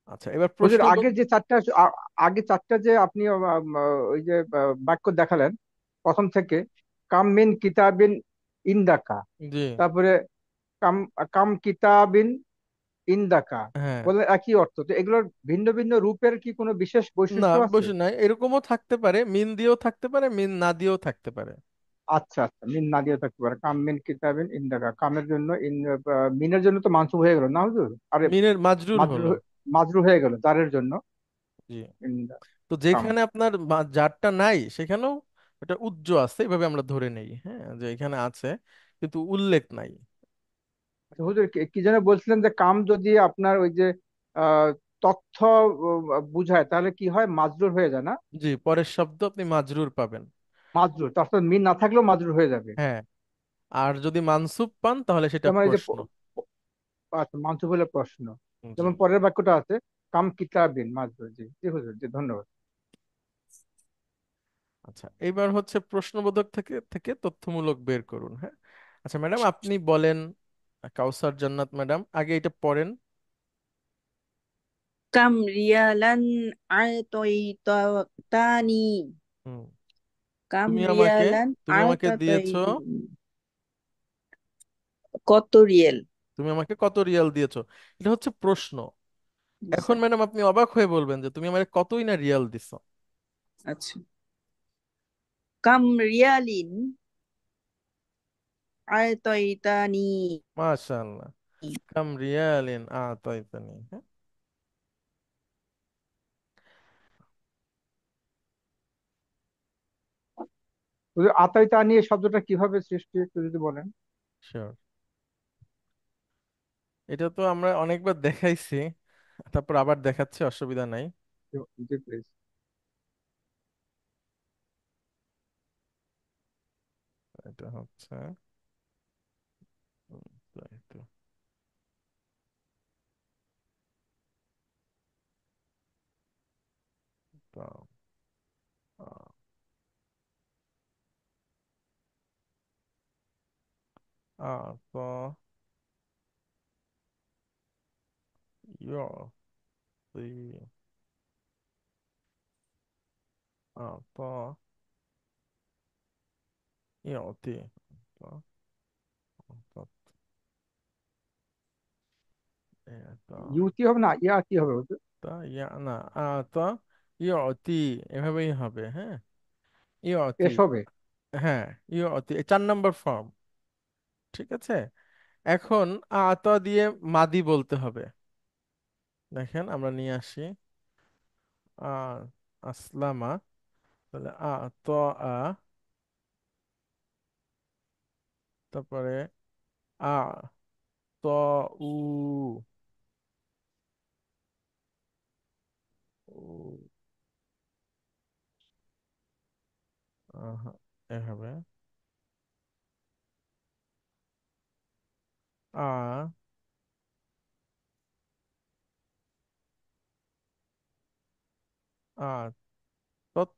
আচ্ছা, এবার হুজুর, প্রশ্ন আগে যে চারটা আগে চারটা যে আপনি ওই যে বাক্য দেখালেন প্রথম থেকে, কাম মিন কিতাবিন ইন্দাকা, জি। তারপরে কাম কাম কিতাবিন ইন্দাকা, হ্যাঁ। বলে একই অর্থ, তো এগুলোর ভিন্ন ভিন্ন রূপের কি কোনো বিশেষ না, বৈশিষ্ট্য আছে? বসে নাই, এরকমও থাকতে পারে, মিন দিয়েও থাকতে পারে, মিন না দিয়েও থাকতে পারে। আচ্ছা আচ্ছা, মিন না দিয়ে থাকতে পারে। কাম মিন কিতাবিন ইন্দাকা, কামের জন্য মিনের জন্য তো মানসুব হয়ে গেল না হুজুর? আরে, মিনের মাজরুর মাজরু হলো। মাজরু হয়ে গেল জারের জন্য। জি। ইন্দা তো কাম। যেখানে আপনার জারটা নাই সেখানেও এটা উজ্জ আছে, এভাবে আমরা ধরে নেই, হ্যাঁ, যে এখানে আছে কিন্তু উল্লেখ নাই। আচ্ছা হুজুর, কি কি যেন বলছিলেন যে কাম যদি আপনার ওই যে আহ তথ্য বুঝায়, তাহলে কি হয়, মাজরুর হয়ে যায় না? জি, পরের শব্দ আপনি মাজরুর পাবেন। মাজরুর, তার সাথে মিন না থাকলেও মাজরুর হয়ে যাবে। হ্যাঁ, আর যদি মানসুব পান তাহলে সেটা যেমন এই যে প্রশ্ন। আচ্ছা, মানসুব হলে প্রশ্ন। জি। যেমন পরের বাক্যটা আছে, কাম কিতাবিন মাজরুর। জি জি হুজুর, জি ধন্যবাদ। আচ্ছা, এইবার হচ্ছে প্রশ্নবোধক থেকে থেকে তথ্যমূলক বের করুন। হ্যাঁ। আচ্ছা ম্যাডাম, আপনি বলেন। কাউসার জান্নাত ম্যাডাম আগে এটা পড়েন। কাম রিয়ালান আ'তাইতানি। হুম। কাম তুমি আমাকে রিয়ালান তুমি আমাকে দিয়েছো। আ'তাইতানি। কত রিয়েল? তুমি আমাকে কত রিয়াল দিয়েছো? এটা হচ্ছে প্রশ্ন। এখন স্যার। ম্যাডাম আপনি অবাক হয়ে বলবেন যে তুমি আমাকে কতই না রিয়াল দিছো। আচ্ছা, কাম রিয়ালিন আ'তাইতানি। মাশাআল্লাহ। কাম রিয়ালিন আতাইতানি। হ্যাঁ। হুজুর, আতাইতা নিয়ে শব্দটা কিভাবে সৃষ্টি একটু যদি বলেন। শিওর। এটা তো আমরা অনেকবার দেখাইছি, তারপর আবার দেখাচ্ছি, অসুবিধা নাই। জি প্লিজ। এটা হচ্ছে তাই তো। তা- আ- তো ইয় তুই তো ইয়তি তো তো তো ইউতি হবে না, ইয়াতি হবে হুজুর। তা ইয়া না তো ইয়তি, এভাবেই হবে। হ্যাঁ, ইয়তি। এস হবে। হ্যাঁ, ইয়তি এই 4 নম্বর ফর্ম। ঠিক আছে। এখন তো দিয়ে মাদি বলতে হবে। দেখেন আমরা নিয়ে আসি। আ আসলামা, তাহলে তো আ, তারপরে আ তো উ, উ, আহা, এভাবে আ আ তত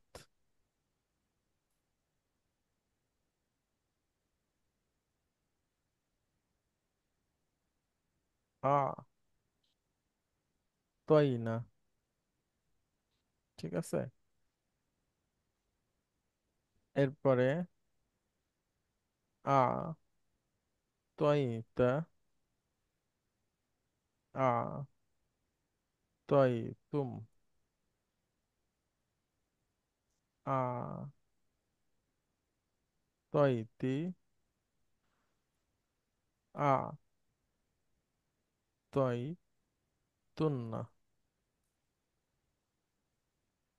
আ তই না। ঠিক আছে। এরপরে আ তয়িতা, আ তয়িতুম, আ তয়িতি, আ তয়িতুন্না,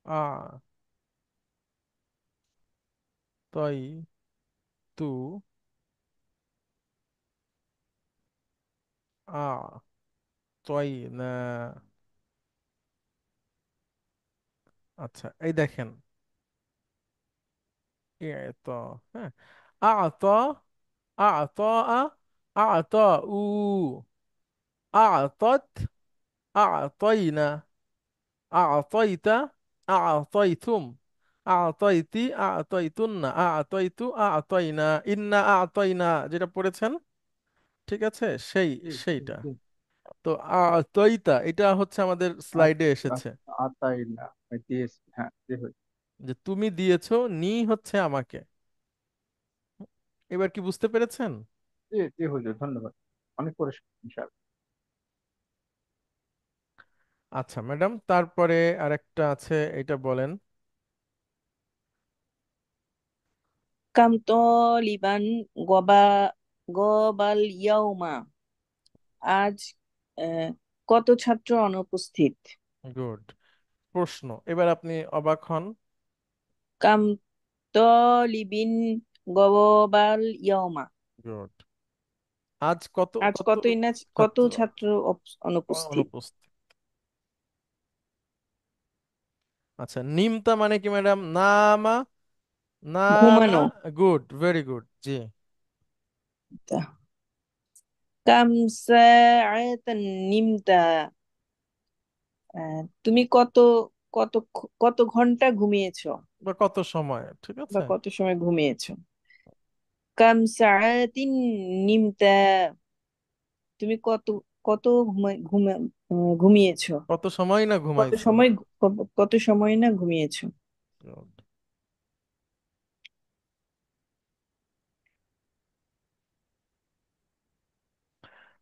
আ তয়িতু, আ তয়িনা। আচ্ছা, এই দেখেন, তো হ্যাঁ, আত, আত, আত, উ, আতত, আতইনা, আতইতা, আতইতুম, আতইতি, আতইতুন্না, আতইতু, আতইনা, ইন্না আতইনা, যেটা পড়েছেন, ঠিক আছে, জি জি সেইটা। জি। তো আতইতা এটা হচ্ছে আমাদের স্লাইডে আচ্ছা, এসেছে, আতাই না, আমি দিয়েছি, হ্যাঁ জি হয়েছে। যে তুমি দিয়েছো, নি হচ্ছে আমাকে। এবার কি বুঝতে পেরেছেন? জি জি হুজুর, ধন্যবাদ, অনেক পরিষ্কার ইনশাআল্লাহ। আচ্ছা ম্যাডাম, তারপরে আরেকটা আছে, এটা বলেন। কাম তলিবান গবা গবাল ইয়াউমা, আজ কত ছাত্র অনুপস্থিত? গুড। প্রশ্ন, এবার আপনি অবাক হন। কাম তলিবিন গবাল ইয়াউমা, গুড। আজ কত আজ কত কতই না, কত ছাত্র ছাত্র অনুপস্থিত? অনুপস্থিত। আচ্ছা, নিমতা মানে কি ম্যাডাম? নামা, নামা। ঘুমানো। গুড, ভেরি গুড, জি। কাম সাআতান নিমতা, তুমি কত কত কত ঘন্টা ঘুমিয়েছো বা কত সময়, ঠিক বা আছে। কত সময় ঘুমিয়েছো? কাম সাআতিন নিমতা, তুমি কত কত ঘুমিয়েছো, কত সময় না কত ঘুমাইছো। সময় কত সময় না ঘুমিয়েছো? Good.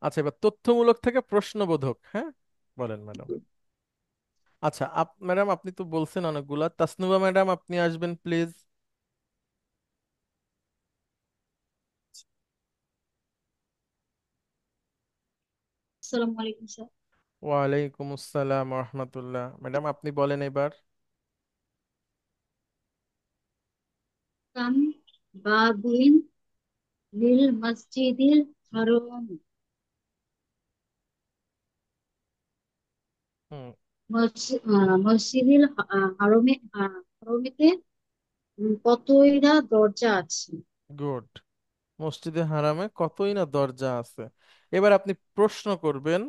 আচ্ছা, এবার তথ্যমূলক থেকে প্রশ্নবোধক, হ্যাঁ, বলেন ম্যাডাম। আচ্ছা, ম্যাডাম আপনি তো বলছেন অনেকগুলা। তাসনুবা ম্যাডাম, আপনি আসবেন প্লিজ। আসসালামু আলাইকুম স্যার। ওয়ালাইকুম আসসালাম রহমতুল্লাহ। ম্যাডাম আপনি বলেন এবার। কাম বাবুইন লিল মসজিদিল হারাম, হুম। মসজিদিল হারামেতে কতইরা দরজা আছে? গুড। মসজিদে হারামে কতই না দরজা আছে। এবার আপনি প্রশ্ন করবেন,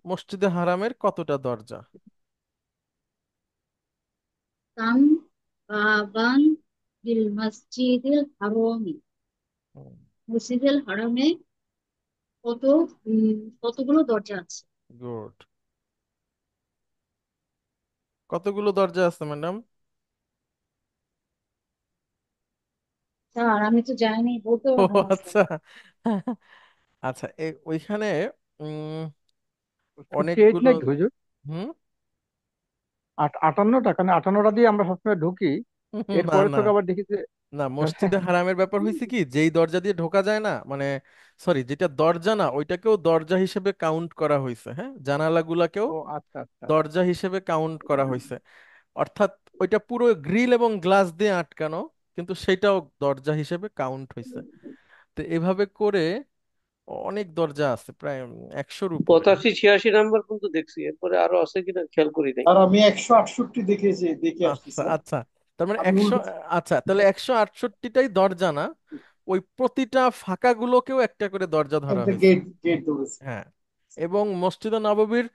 মসজিদে হারামের কতটা দরজা। কাম বাবান লিল মসজিদিল হারামি, মসজিদুল হারামে কত কতগুলো দরজা আছে? গুড। কতগুলো দরজা আছে ম্যাডাম? স্যার আমি তো জানি, বলতে ও পারবো না স্যার। আচ্ছা। আচ্ছা, ওইখানে উম 58 অনেকগুলো। নাকি হুজুর? হুম। 58টা, কারণ 58টা দিয়ে আমরা সবসময় ঢুকি, না এরপরে না থেকে আবার দেখি যে না, মসজিদে হারামের ব্যাপার হয়েছে কি, যেই দরজা দিয়ে ঢোকা যায় না, মানে সরি, যেটা দরজা না ওইটাকেও দরজা হিসেবে কাউন্ট করা হয়েছে, হ্যাঁ, জানালাগুলাকেও ও আচ্ছা আচ্ছা আচ্ছা। দরজা হিসেবে কাউন্ট করা হয়েছে। অর্থাৎ ওইটা পুরো গ্রিল এবং গ্লাস দিয়ে আটকানো, কিন্তু সেটাও দরজা হিসেবে কাউন্ট হয়েছে। তো এভাবে করে অনেক দরজা আছে, প্রায় 100-র উপরে। 85 86 নাম্বার পর্যন্ত দেখছি, এরপরে আরো আছে কিনা খেয়াল করি নাই। আর আমি 168 দেখেছি, দেখে আসছি আচ্ছা স্যার। আচ্ছা, তার মানে আমি 100। উল্টো আচ্ছা, তাহলে 168টাই দরজা না, ওই প্রতিটা ফাঁকাগুলোকেও একটা করে দরজা ধরা একটা হয়েছে। গেট গেট ধরেছি। হ্যাঁ। এবং মসজিদে নববীর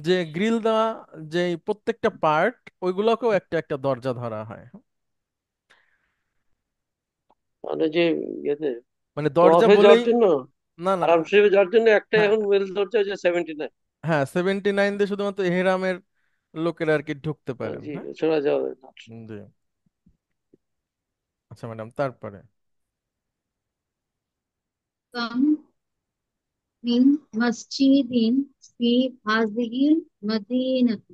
যে গ্রিল দেওয়া, যে প্রত্যেকটা পার্ট, ওইগুলোকেও একটা একটা দরজা ধরা হয়। মানে যে ইয়েতে মানে দরজা তওয়াফে যাওয়ার বলেই, জন্য, না না, হারাম শরীফে যাওয়ার জন্য একটা হ্যাঁ এখন মেল দরজা হচ্ছে 79। হ্যাঁ, 79 দিয়ে শুধুমাত্র এহরামের লোকেরা আর কি ঢুকতে পারেন, জি, হ্যাঁ। এছাড়া যাওয়া যায় না। জি। আচ্ছা ম্যাডাম, তারপরে কাম মিন মসজিদিন ফি হাযিহিল মাদিনাতি।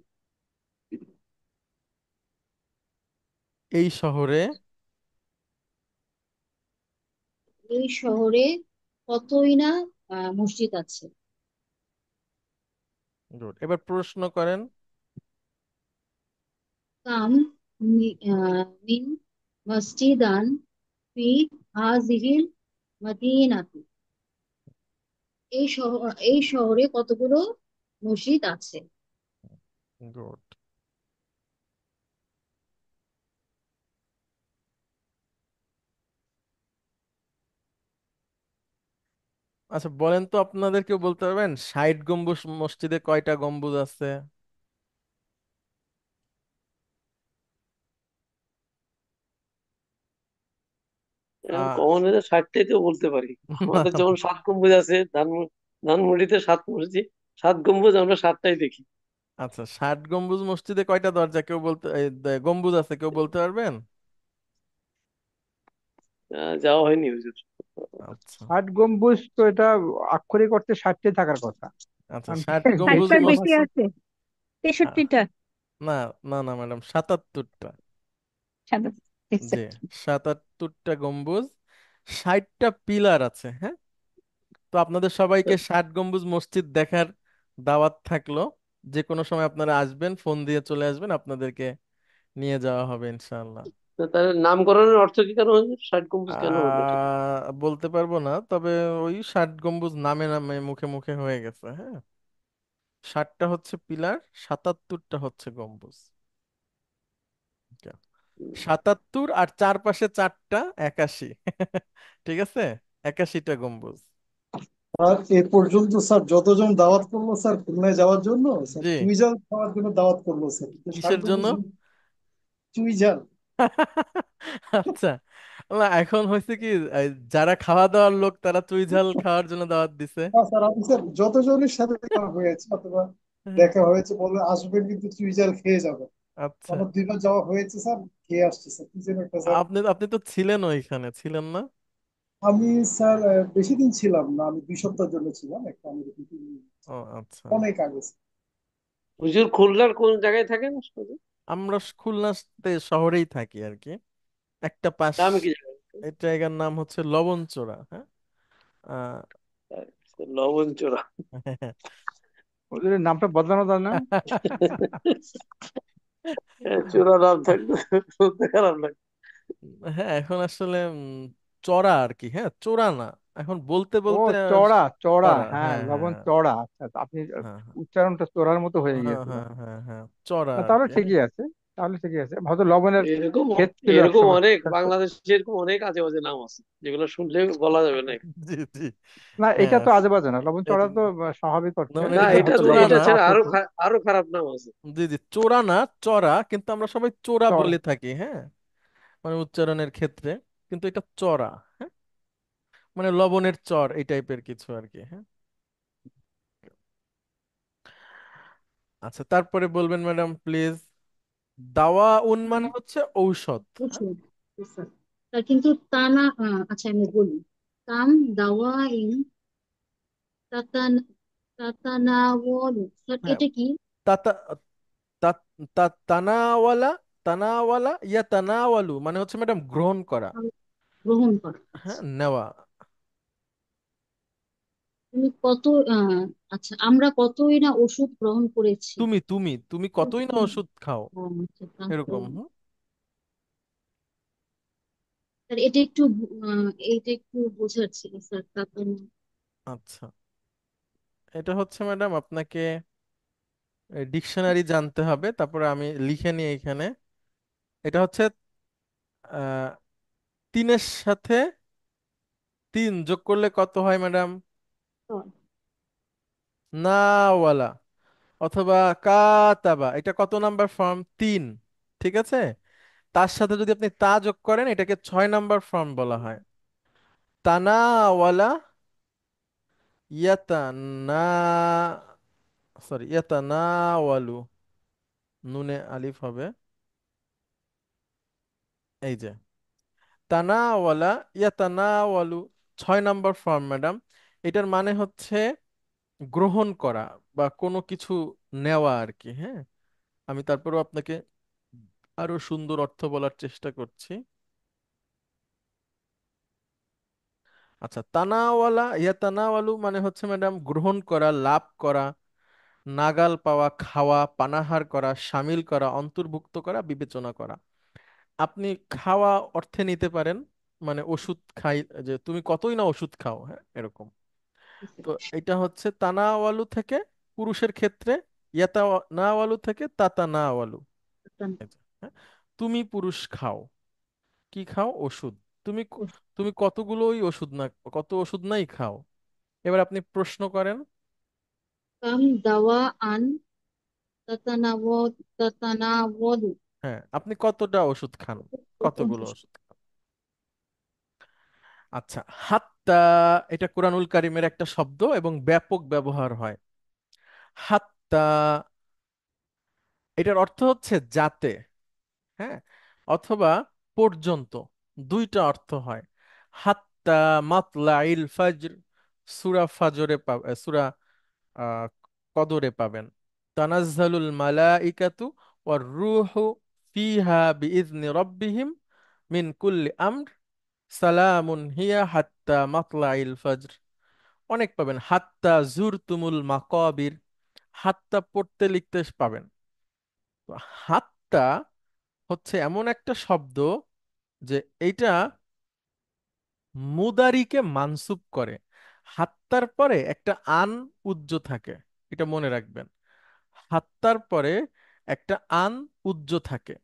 এই শহরে, এই শহরে কতই না মসজিদ আছে। গুড, এবার প্রশ্ন করেন। কাম মিন মসজিদান ফি হাযিহিল মাদিনাতি। এই শহরে কতগুলো মসজিদ আছে। গুড। আচ্ছা বলেন তো, আপনাদের কেউ বলতে পারবেন 60 গম্বুজ মসজিদে কয়টা গম্বুজ আছে? আহ কমনে 60টাই তো বলতে পারি। আমাদের যেমন 7 গম্বুজ আছে, ধানমন্ডিতে 7 মসজিদ, 7 গম্বুজ, আমরা 7টাই দেখি। আচ্ছা, 60 গম্বুজ মসজিদে কয়টা দরজা কেউ বলতে, গম্বুজ আছে কেউ বলতে পারবেন? যাওয়া হয়নি হুজুর। আচ্ছা 60 গম্বুজ তো এটা আক্ষরিক অর্থে 60টি থাকার কথা। আচ্ছা, আমি 60 গম্বুজ দেখে ষাটটার মনে বেশি হচ্ছে আছে, আহ, 63টা। না না না ম্যাডাম, 77টা। সাদা। জি, 77টা গম্বুজ, 60টা পিলার আছে, হ্যাঁ। তো আপনাদের সবাইকে 60 গম্বুজ মসজিদ দেখার দাওয়াত থাকলো। যে কোনো সময় আপনারা আসবেন, ফোন দিয়ে চলে আসবেন, আপনাদেরকে নিয়ে যাওয়া হবে ইনশাআল্লাহ। তো তাহলে নামকরণের অর্থ কি কেন হুজুর? 60 গম্বুজ কেন হলো এটা? বলতে পারবো না, তবে ওই 60 গম্বুজ নামে নামে মুখে মুখে হয়ে গেছে, হ্যাঁ। 60টা হচ্ছে পিলার, 77টা হচ্ছে গম্বুজ। Okay. 77 আর চারপাশে 4টা, 81। ঠিক আছে, 81টা গম্বুজ। আর এ পর্যন্ত স্যার যতজন দাওয়াত করলো স্যার খুলনায় যাওয়ার জন্য, স্যার জি, চুইঝাল খাওয়ার জন্য দাওয়াত করলো স্যার, কিন্তু কিসের জন্য? 60 গম্বুজ চুইঝাল। আচ্ছা, না এখন হয়েছে কি, এই যারা খাওয়া দাওয়ার লোক তারা চুই ঝাল খাওয়ার জন্য দাওয়াত দিছে। না স্যার, আমি স্যার যতজনের সাথে দেখা হয়েছে অথবা দেখা হয়েছে বলে আসবেন কিন্তু চুইঝাল খেয়ে যাবেন। আচ্ছা, আমার 2 বার যাওয়া হয়েছে স্যার, খেয়ে আসছে স্যার, কি যেন একটা স্যার। আপনি আপনি তো ছিলেন ওইখানে, ছিলেন না? আমি স্যার বেশি দিন ছিলাম না, আমি 2 সপ্তাহের জন্য ছিলাম, একটা আমি ও আচ্ছা। অনেক আগে স্যার। হুজুর খুলনার কোন জায়গায় থাকেন হুজুর? আমরা খুলনাতে শহরেই থাকি আর কি, একটা পাশ। নাম কি জানেন? এই জায়গার নাম হচ্ছে লবণচোরা, হ্যাঁ। আহ, লবণচোরা। ওদের নামটা বদলানো যায় না? চোরা নাম থাকলে শুনতে খারাপ লাগে। হ্যাঁ এখন আসলে চড়া আর কি, হ্যাঁ, চোরা না, এখন বলতে ও বলতে চড়া, চড়া, চড়া, হ্যাঁ হ্যাঁ লবণ হ্যাঁ চড়া, আচ্ছা আচ্ছা, আপনি হ্যাঁ হ্যাঁ উচ্চারণটা চড়ার মতো হয়ে হ্যাঁ গিয়েছিল। হ্যাঁ হ্যাঁ হ্যাঁ, চড়া না আর তাহলে কি, হ্যাঁ। ঠিকই আছে, তাহলে ঠিকই আছে, হয়তো লবণের এরকম ক্ষেত ছিল এক এরকম সময়। অনেক বাংলাদেশে, এরকম অনেক আজে বাজে নাম আছে যেগুলো শুনলে বলা যাবে না। জি জি, না হ্যাঁ এটা তো আজে বাজে না, লবণ চড়া তো স্বাভাবিক না অর্থে, মানে না, এটা এটা হয়তো চোরা এটা না। লবণের ছাড়া পাত আরো হতো। আরো খারাপ নাম আছে। জি জি, চোরা না, চড়া, কিন্তু আমরা সবাই চোরা চড়া, বলে থাকি, হ্যাঁ, মানে উচ্চারণের ক্ষেত্রে। কিন্তু এটা চড়া, হ্যাঁ, মানে লবণের চর এই টাইপের কিছু আর কি, হ্যাঁ। আচ্ছা তারপরে বলবেন ম্যাডাম প্লিজ, দাওয়া উন মানে হচ্ছে ঔষধ, হ্যাঁ। বুঝছেন? বুঝছেন। তা কিন্তু তা না, আচ্ছা আমি বলি। কাম দাওয়া ইন তাতান তাতানাওয়ালু, স্যার হ্যাঁ, এটা কি? তাতা তানাওয়ালা, তানাওয়ালা ইয়া তানাওয়ালু মানে হচ্ছে ম্যাডাম গ্রহণ করা, গ্রহণ করা। হ্যাঁ, আচ্ছা, নেওয়া। তুমি কত আচ্ছা, আমরা কতই না ওষুধ গ্রহণ করেছি। তুমি তুমি তুমি কতই না তুমি, ওষুধ খাও, আচ্ছা, তারপর এরকম, হুম। স্যার এটা একটু বোঝার ছিল স্যার, তাতান। আচ্ছা, এটা হচ্ছে ম্যাডাম আপনাকে ডিকশনারি জানতে হবে, তারপরে আমি লিখে নিই এখানে। এটা হচ্ছে আহ 3-এর সাথে 3 যোগ করলে কত হয় ম্যাডাম? নাওয়ালা অথবা কাতাবা, এটা কত নাম্বার ফর্ম? 3, ঠিক আছে। তার সাথে যদি আপনি তা যোগ করেন এটাকে 6 নাম্বার ফর্ম বলা হয়। তানাওয়ালা ইয়াতানা, সরি ইয়াতানাওয়ালু, নুনে আলিফ হবে, এই যে তানাওয়ালা ইয়াতানাওয়ালু 6 নম্বর ফর্ম ম্যাডাম। এটার মানে হচ্ছে গ্রহণ করা বা কোনো কিছু নেওয়া আর কি। হ্যাঁ, আমি তারপরেও আপনাকে আরো সুন্দর অর্থ বলার চেষ্টা করছি। আচ্ছা, তানাওয়ালা ইয়াতানাওয়ালু মানে হচ্ছে ম্যাডাম গ্রহণ করা, লাভ করা, নাগাল পাওয়া, খাওয়া, পানাহার করা, শামিল করা, অন্তর্ভুক্ত করা, বিবেচনা করা। আপনি খাওয়া অর্থে নিতে পারেন, মানে ওষুধ খাই, যে তুমি কতই না ওষুধ খাও, হ্যাঁ এরকম। তো এটা হচ্ছে তানাওয়ালু থেকে পুরুষের ক্ষেত্রে, ইয়াতা নাওয়ালু থেকে তাতা নাওয়ালু। এই যে, হ্যাঁ, তুমি পুরুষ খাও, কি খাও? ওষুধ। তুমি তুমি কতগুলোই ওষুধ না, কত ওষুধ নাই খাও। এবার আপনি প্রশ্ন করেন। কাম দাওয়া আন তাতানাওয়ালু। হ্যাঁ, আপনি কতটা ওষুধ খান, কতগুলো ওষুধ খান? আচ্ছা, হাত্তা, এটা কোরআনুল কারিমের একটা শব্দ এবং ব্যাপক ব্যবহার হয়। হাত্তা, এটার অর্থ হচ্ছে যাতে, হ্যাঁ, অথবা পর্যন্ত, দুইটা অর্থ হয়। হাত্তা মাতলাইল ফাজর, সূরা ফাজরে সূরা আহ, কদরে পাবেন। তানাজ্জালুল মালাইকাতু ওয়ার রূহু ফিহা বিইذনি রাব্বিহিম মিন কুল্লি আমর সালামুন হিয়া হাত্তা মাতলাইল ফাজর। অনেক পাবেন। হাত্তা জুরতুমুল মাকাবির, হাত্তা পড়তে লিখতে পাবেন। তো হাত্তা হচ্ছে এমন একটা শব্দ যে এইটা মুদারিকে মানসুব করে। হাত্তার পরে একটা আন উজ্জ থাকে, এটা মনে রাখবেন। হাত্তার পরে একটা আন উজ্জ থাকে।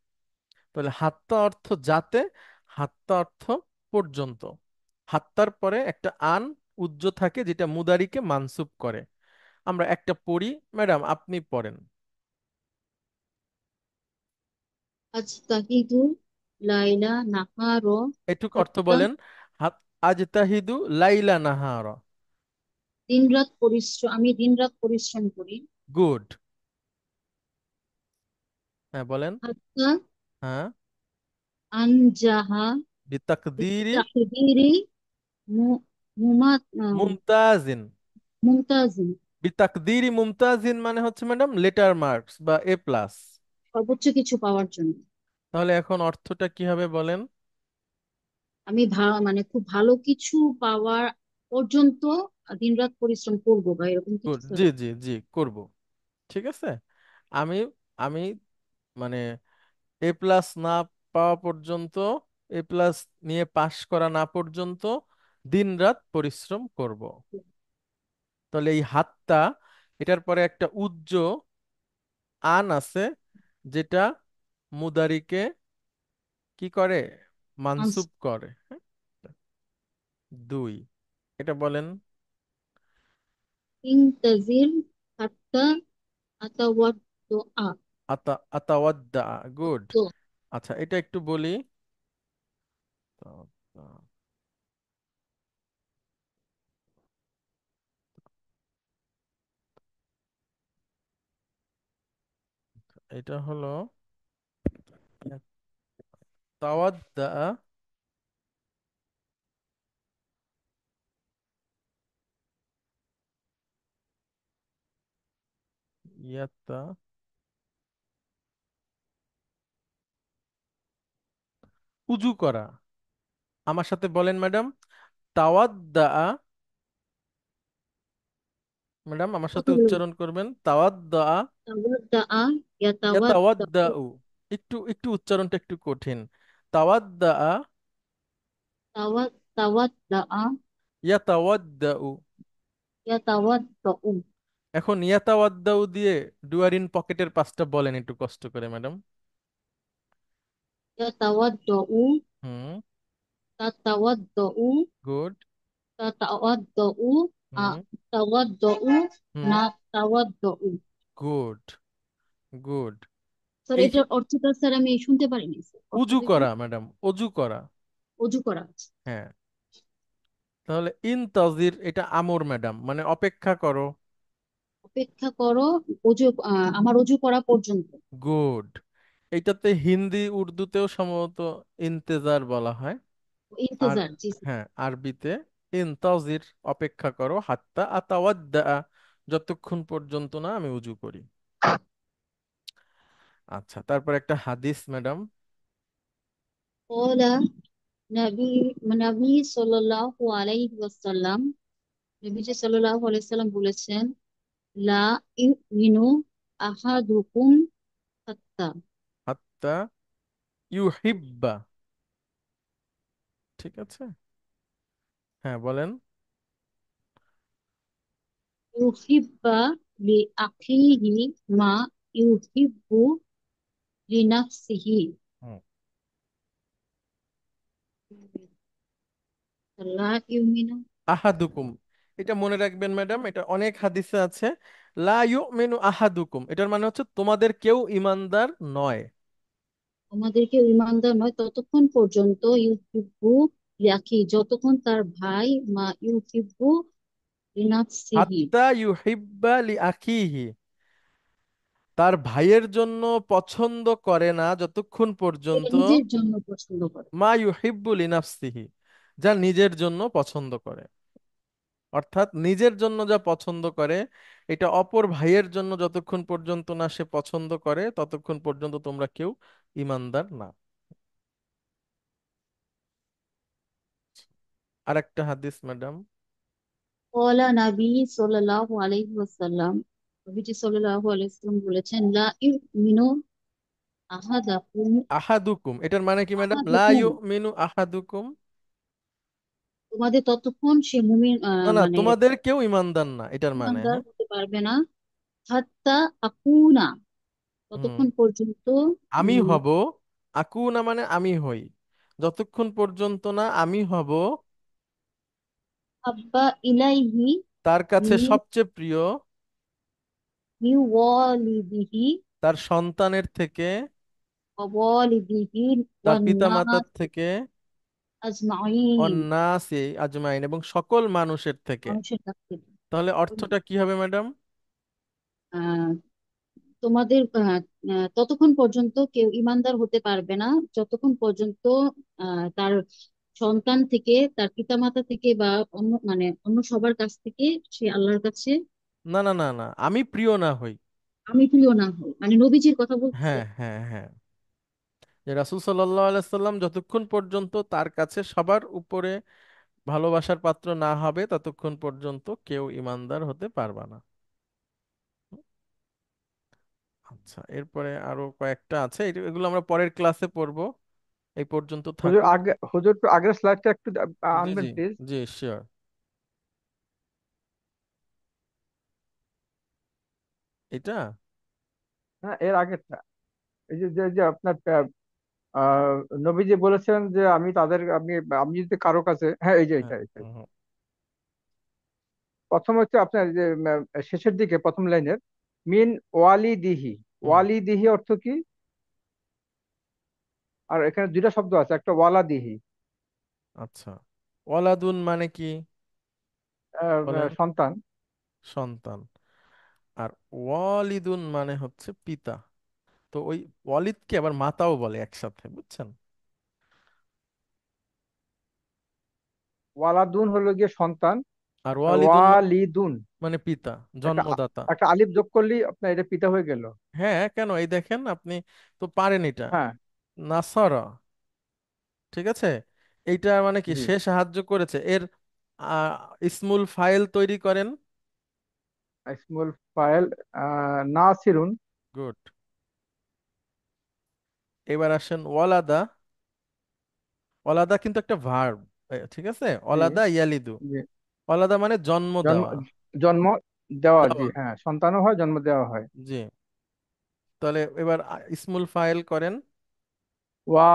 তাহলে হাত্তা অর্থ যাতে, হাত্তা অর্থ পর্যন্ত। হাত্তার পরে একটা আন উজ্জ থাকে যেটা মুদারিকে মানসুব করে। আমরা একটা পড়ি, ম্যাডাম আপনি পড়েন। আজতাহিদু লাইলা নাহার এটুক অর্থ হাত্তা। বলেন। হাত আজতাহিদু লাইলা নাহারা। আমি দিনরাত পরিশ্রম করি। গুড। হ্যাঁ বলেন। হাত্তা হ্যাঁ, আনজাহা বিতাকদিরি তাকদিরি মুমাত মুমতাজিন। মুমতাজিন। বিতাকদিরি মুমতাজিন মানে হচ্ছে ম্যাডাম লেটার মার্কস বা A+। সর্বোচ্চ কিছু পাওয়ার জন্য তাহলে এখন অর্থটা কি হবে বলেন? আমি মানে খুব ভালো কিছু পাওয়ার পর্যন্ত দিনরাত পরিশ্রম করবো বা এরকম কিছু গুড, স্যার। জি জি জি, করব। ঠিক আছে। আমি আমি মানে A+ না পাওয়া পর্যন্ত, A+ নিয়ে পাশ করা না পর্যন্ত দিনরাত পরিশ্রম করব। তাহলে এই হাতটা, এটার পরে একটা উজ্জ আন আছে যেটা মুদারিকে কি করে? মানসুব করে। হ্যাঁ? দুই, এটা বলেন। ইনতাজির হাত্তা আতাওয়াদ্দুআ। আতাওয়াদ্দা, গুড। তো আচ্ছা, এটা একটু বলি। তাওয়াদ্দা, এটা হলো তাওয়াদ্দা ইয়াতা, উজু করা। আমার সাথে বলেন ম্যাডাম, তাওয়াদ্দা। ম্যাডাম আমার সাথে কতগুলো? উচ্চারণ করবেন, তাওয়াদ্দা তাওয়াদ্দাআ ইয়াতাওয়াদ্দাউ। ইয়াতাওয়াদ্দাউ। একটু একটু উচ্চারণটা একটু কঠিন। তাওয়াদ্দা তাওয়াদ্দাআ ইয়াতাওয়াদ্দাউ। ইয়াতাওয়াদ্দাউ। এখন ইয়াতাওয়াদ্দাউ দিয়ে ডুয়ার ইন পকেটের পাঁচটা বলেন একটু কষ্ট করে ম্যাডাম। ইয়াতাওয়াদ্দাউ হুম, তাতাওয়াদ্দাউ গুড। তাতাওয়াদ্দাউ আ হুম তাওয়াদ্দাউ হুম, না তাওয়াদ্দাউ। Good good. স্যার এই যে এটার অর্থটা স্যার আমি শুনতে পারিনি স্যার, উজু অর্থটা কি? করা ম্যাডাম, অজু করা। অজু করা আছে। হ্যাঁ, তাহলে ইনতাজির এটা আমর ম্যাডাম, মানে অপেক্ষা করো। অপেক্ষা করো অজু আমার অজু করা পর্যন্ত। গুড। এইটাতে হিন্দি উর্দুতেও সম্ভবত ইন্তেজার বলা হয়। আর ইন্তজার, জি স্যার। হ্যাঁ, আরবিতে ইনতাজির, অপেক্ষা করো, হাত্তা আতাওয়াদ্দা, যতক্ষণ পর্যন্ত না আমি উজু করি। আচ্ছা, তারপর একটা হাদিস ম্যাডাম। ক্বালা নবী নবী সাল্লাল্লাহু আলাইহি ওয়াসাল্লাম, নবীজি সাল্লাল্লাহু আলাইহি ওয়াসাল্লাম বলেছেন, লা ইউমিনু আহাদুকুম হাত্তা হাত্তা ইউহিব্বা। ঠিক আছে, হ্যাঁ বলেন। ইউহিব্বা লি আখিহি মা ইউহিব্বু লিনাফসিহি। হুম। লা ইউমিনু, আহাদুকুম, এটা মনে রাখবেন ম্যাডাম, এটা অনেক হাদিসে আছে। লা ইউমিনু আহাদুকুম, এটার মানে হচ্ছে তোমাদের কেউ ইমানদার নয়। আমাদেরকে ইমানদার নয় ততক্ষণ পর্যন্ত, ইউহিব্বু লিআখি, যতক্ষণ তার ভাই, মা ইউহিব্বু লিনাফসিহি, হাত্তা ইউহিব্বা লি আখিহি, তার ভাইয়ের জন্য পছন্দ করে না যতক্ষণ যেটা পর্যন্ত নিজের জন্য পছন্দ করে। মা ইউহিব্বু লিনাফসিহি, যা নিজের জন্য পছন্দ করে। অর্থাৎ নিজের জন্য যা পছন্দ করে, এটা অপর ভাইয়ের জন্য যতক্ষণ পর্যন্ত না সে পছন্দ করে, ততক্ষণ পর্যন্ত তোমরা কেউ ইমানদার না। আরেকটা হাদিস ম্যাডাম। ক্বালা নবী সাল্লাল্লাহু আলাইহি ওয়াসাল্লাম, নবীজি সাল্লাল্লাহু আলাইহি ওয়াসাল্লাম বলেছেন, লা ইউমিনু আহাদাকুম, আহাদুকুম, এটার মানে কি ম্যাডাম? লা আহাদুকুম, ইউমিনু আহাদুকুম, তোমাদের ততক্ষণ সে মুমিন, না না, মানে তোমাদের কেউ ইমানদার না, এটার মানে, ইমানদার হ্যাঁ। হতে পারবে না, হাত্তা আকুনা, হুম, ততক্ষণ পর্যন্ত, আমি উম, হব, আকুনা মানে আমি হই, যতক্ষণ পর্যন্ত না আমি হব হাব্বা ইলাইহি তার কাছে মি সবচেয়ে প্রিয়, ওয়ালিদিহি তার সন্তানের থেকে, ওয়ালিদিহি তার ওয়ান পিতামাতার নাস থেকে, আজমাইন, অন্নাসি আজমাইন, এবং সকল মানুষের থেকে। মানুষের কাছ থেকে। তাহলে অর্থটা কি হবে ম্যাডাম? আহ, তোমাদের ততক্ষণ পর্যন্ত কেউ ইমানদার হতে পারবে না যতক্ষণ পর্যন্ত তার সন্তান থেকে, তার পিতামাতা থেকে বা অন্য, মানে অন্য সবার কাছ থেকে সে আল্লাহর কাছে না না না না, আমি প্রিয় না হই। আমি প্রিয় না হই, মানে নবীজির কথা বলতেছে। হ্যাঁ হ্যাঁ হ্যাঁ, যে রাসূল সাল্লাল্লাহু আলাইহি সাল্লাম যতক্ষণ পর্যন্ত তার কাছে সবার উপরে ভালোবাসার পাত্র না হবে, ততক্ষণ পর্যন্ত কেউ ইমানদার হতে পারবে না। আচ্ছা, এরপরে আরো কয়েকটা আছে, এগুলো আমরা পরের ক্লাসে পড়বো। এই পর্যন্ত হুজুর থাকুক। আগে, হুজুর একটু আগের স্লাইডটা একটু জি আনবেন জি, প্লিজ। G sure. এটা হ্যাঁ, এর আগেরটা, এই যে যে যে আপনার আহ, নবীজি বলেছেন যে আমি তাদের, আমি, আমি যদি কারো কাছে, হ্যাঁ এই যে হ্যাঁ, এটা এটা হুম, হুম, প্রথম হচ্ছে আপনার যে শেষের দিকে প্রথম লাইনের মিন ওয়ালিদিহি, হুম, ওয়ালিদিহি অর্থ কি? আর এখানে দুইটা শব্দ আছে, একটা ওয়ালাদিহি, আচ্ছা, ওয়ালাদুন মানে কি বলেন? সন্তান। সন্তান। আর ওয়ালিদুন মানে হচ্ছে পিতা। তো ওই ওয়ালিদকে আবার মাতাও বলে একসাথে, বুঝছেন? ওয়ালাদুন হলো গিয়ে সন্তান, আর আর ওয়ালিদুন ওয়ালিদুন মানে পিতা, একটা জন্মদাতা। একটা আলিফ যোগ করলেই আপনার এটা পিতা হয়ে গেল। হ্যাঁ, কেন, এই দেখেন আপনি তো পারেন এটা। হ্যাঁ, নাসারা, ঠিক আছে, এইটা মানে কি জি। সে সাহায্য করেছে, এর আহ, ইসমুল ফাইল তৈরি করেন। ইসমুল ফাইল নাসিরুন। গুড। এবার আসেন ওয়ালাদা। ওয়ালাদা কিন্তু একটা ভার্ব, ঠিক আছে, জি ওয়ালাদা ইয়ালিদু। জি। ওয়ালাদা মানে জন্ম জন্ম, দেওয়া। জন্ম দেওয়া, জি দেওয়া, হ্যাঁ, সন্তানও হয়, জন্ম দেওয়া হয়। জি। তাহলে এবার ইসমুল ফাইল করেন। ওয়া,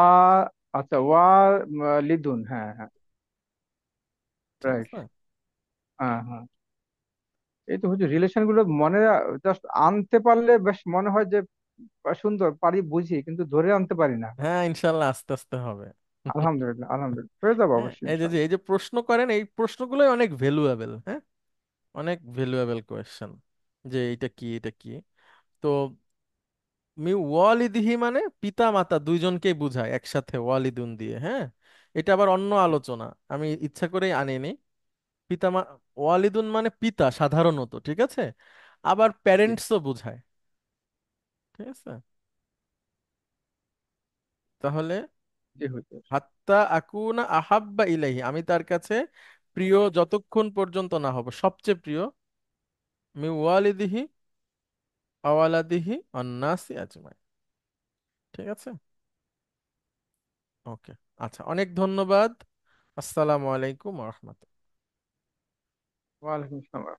আচ্ছা ওয়া লিদুন, হ্যাঁ হ্যাঁ, ঠিক রাইট। আছে। হ্যাঁ হ্যাঁ, এই তো হচ্ছে রিলেশন গুলো মনে জাস্ট আনতে পারলে বেশ মনে হয় যে সুন্দর, পারি বুঝি, কিন্তু ধরে আনতে পারি না। হ্যাঁ, ইনশাল্লাহ আস্তে আস্তে হবে। আলহামদুলিল্লাহ, আলহামদুলিল্লাহ হয়ে যাবো হ্যাঁ, অবশ্যই এই যে যে ইনশাল্লাহ। এই যে প্রশ্ন করেন, এই প্রশ্নগুলোই অনেক ভ্যালুয়েবল, হ্যাঁ, অনেক ভ্যালুয়েবল কোয়েশ্চেন, যে এটা কি এটা কি। তো ওয়ালিদিহি মানে পিতা মাতা দুইজনকেই বুঝায় একসাথে ওয়ালিদুন দিয়ে, হ্যাঁ। এটা আবার অন্য আলোচনা, আমি ইচ্ছা করেই আনিনি। পিতামা, ওয়ালিদুন মানে পিতা সাধারণত, ঠিক আছে, আবার জি প্যারেন্টসও বোঝায়, ঠিক আছে। তাহলে জি হুজুর। হাত্তা আকুনা আহাব্বা ইলাইহি, আমি তার কাছে প্রিয় যতক্ষণ পর্যন্ত না হব, সবচেয়ে প্রিয়, মি ওয়ালিদিহি আওয়ালাদিহি অন্নাসি আজমাই, ঠিক আছে। ওকে, আচ্ছা, অনেক ধন্যবাদ। আসসালামু আলাইকুম ওয়া রাহমাতুল্লাহ। ওয়ালাইকুম আসসালাম।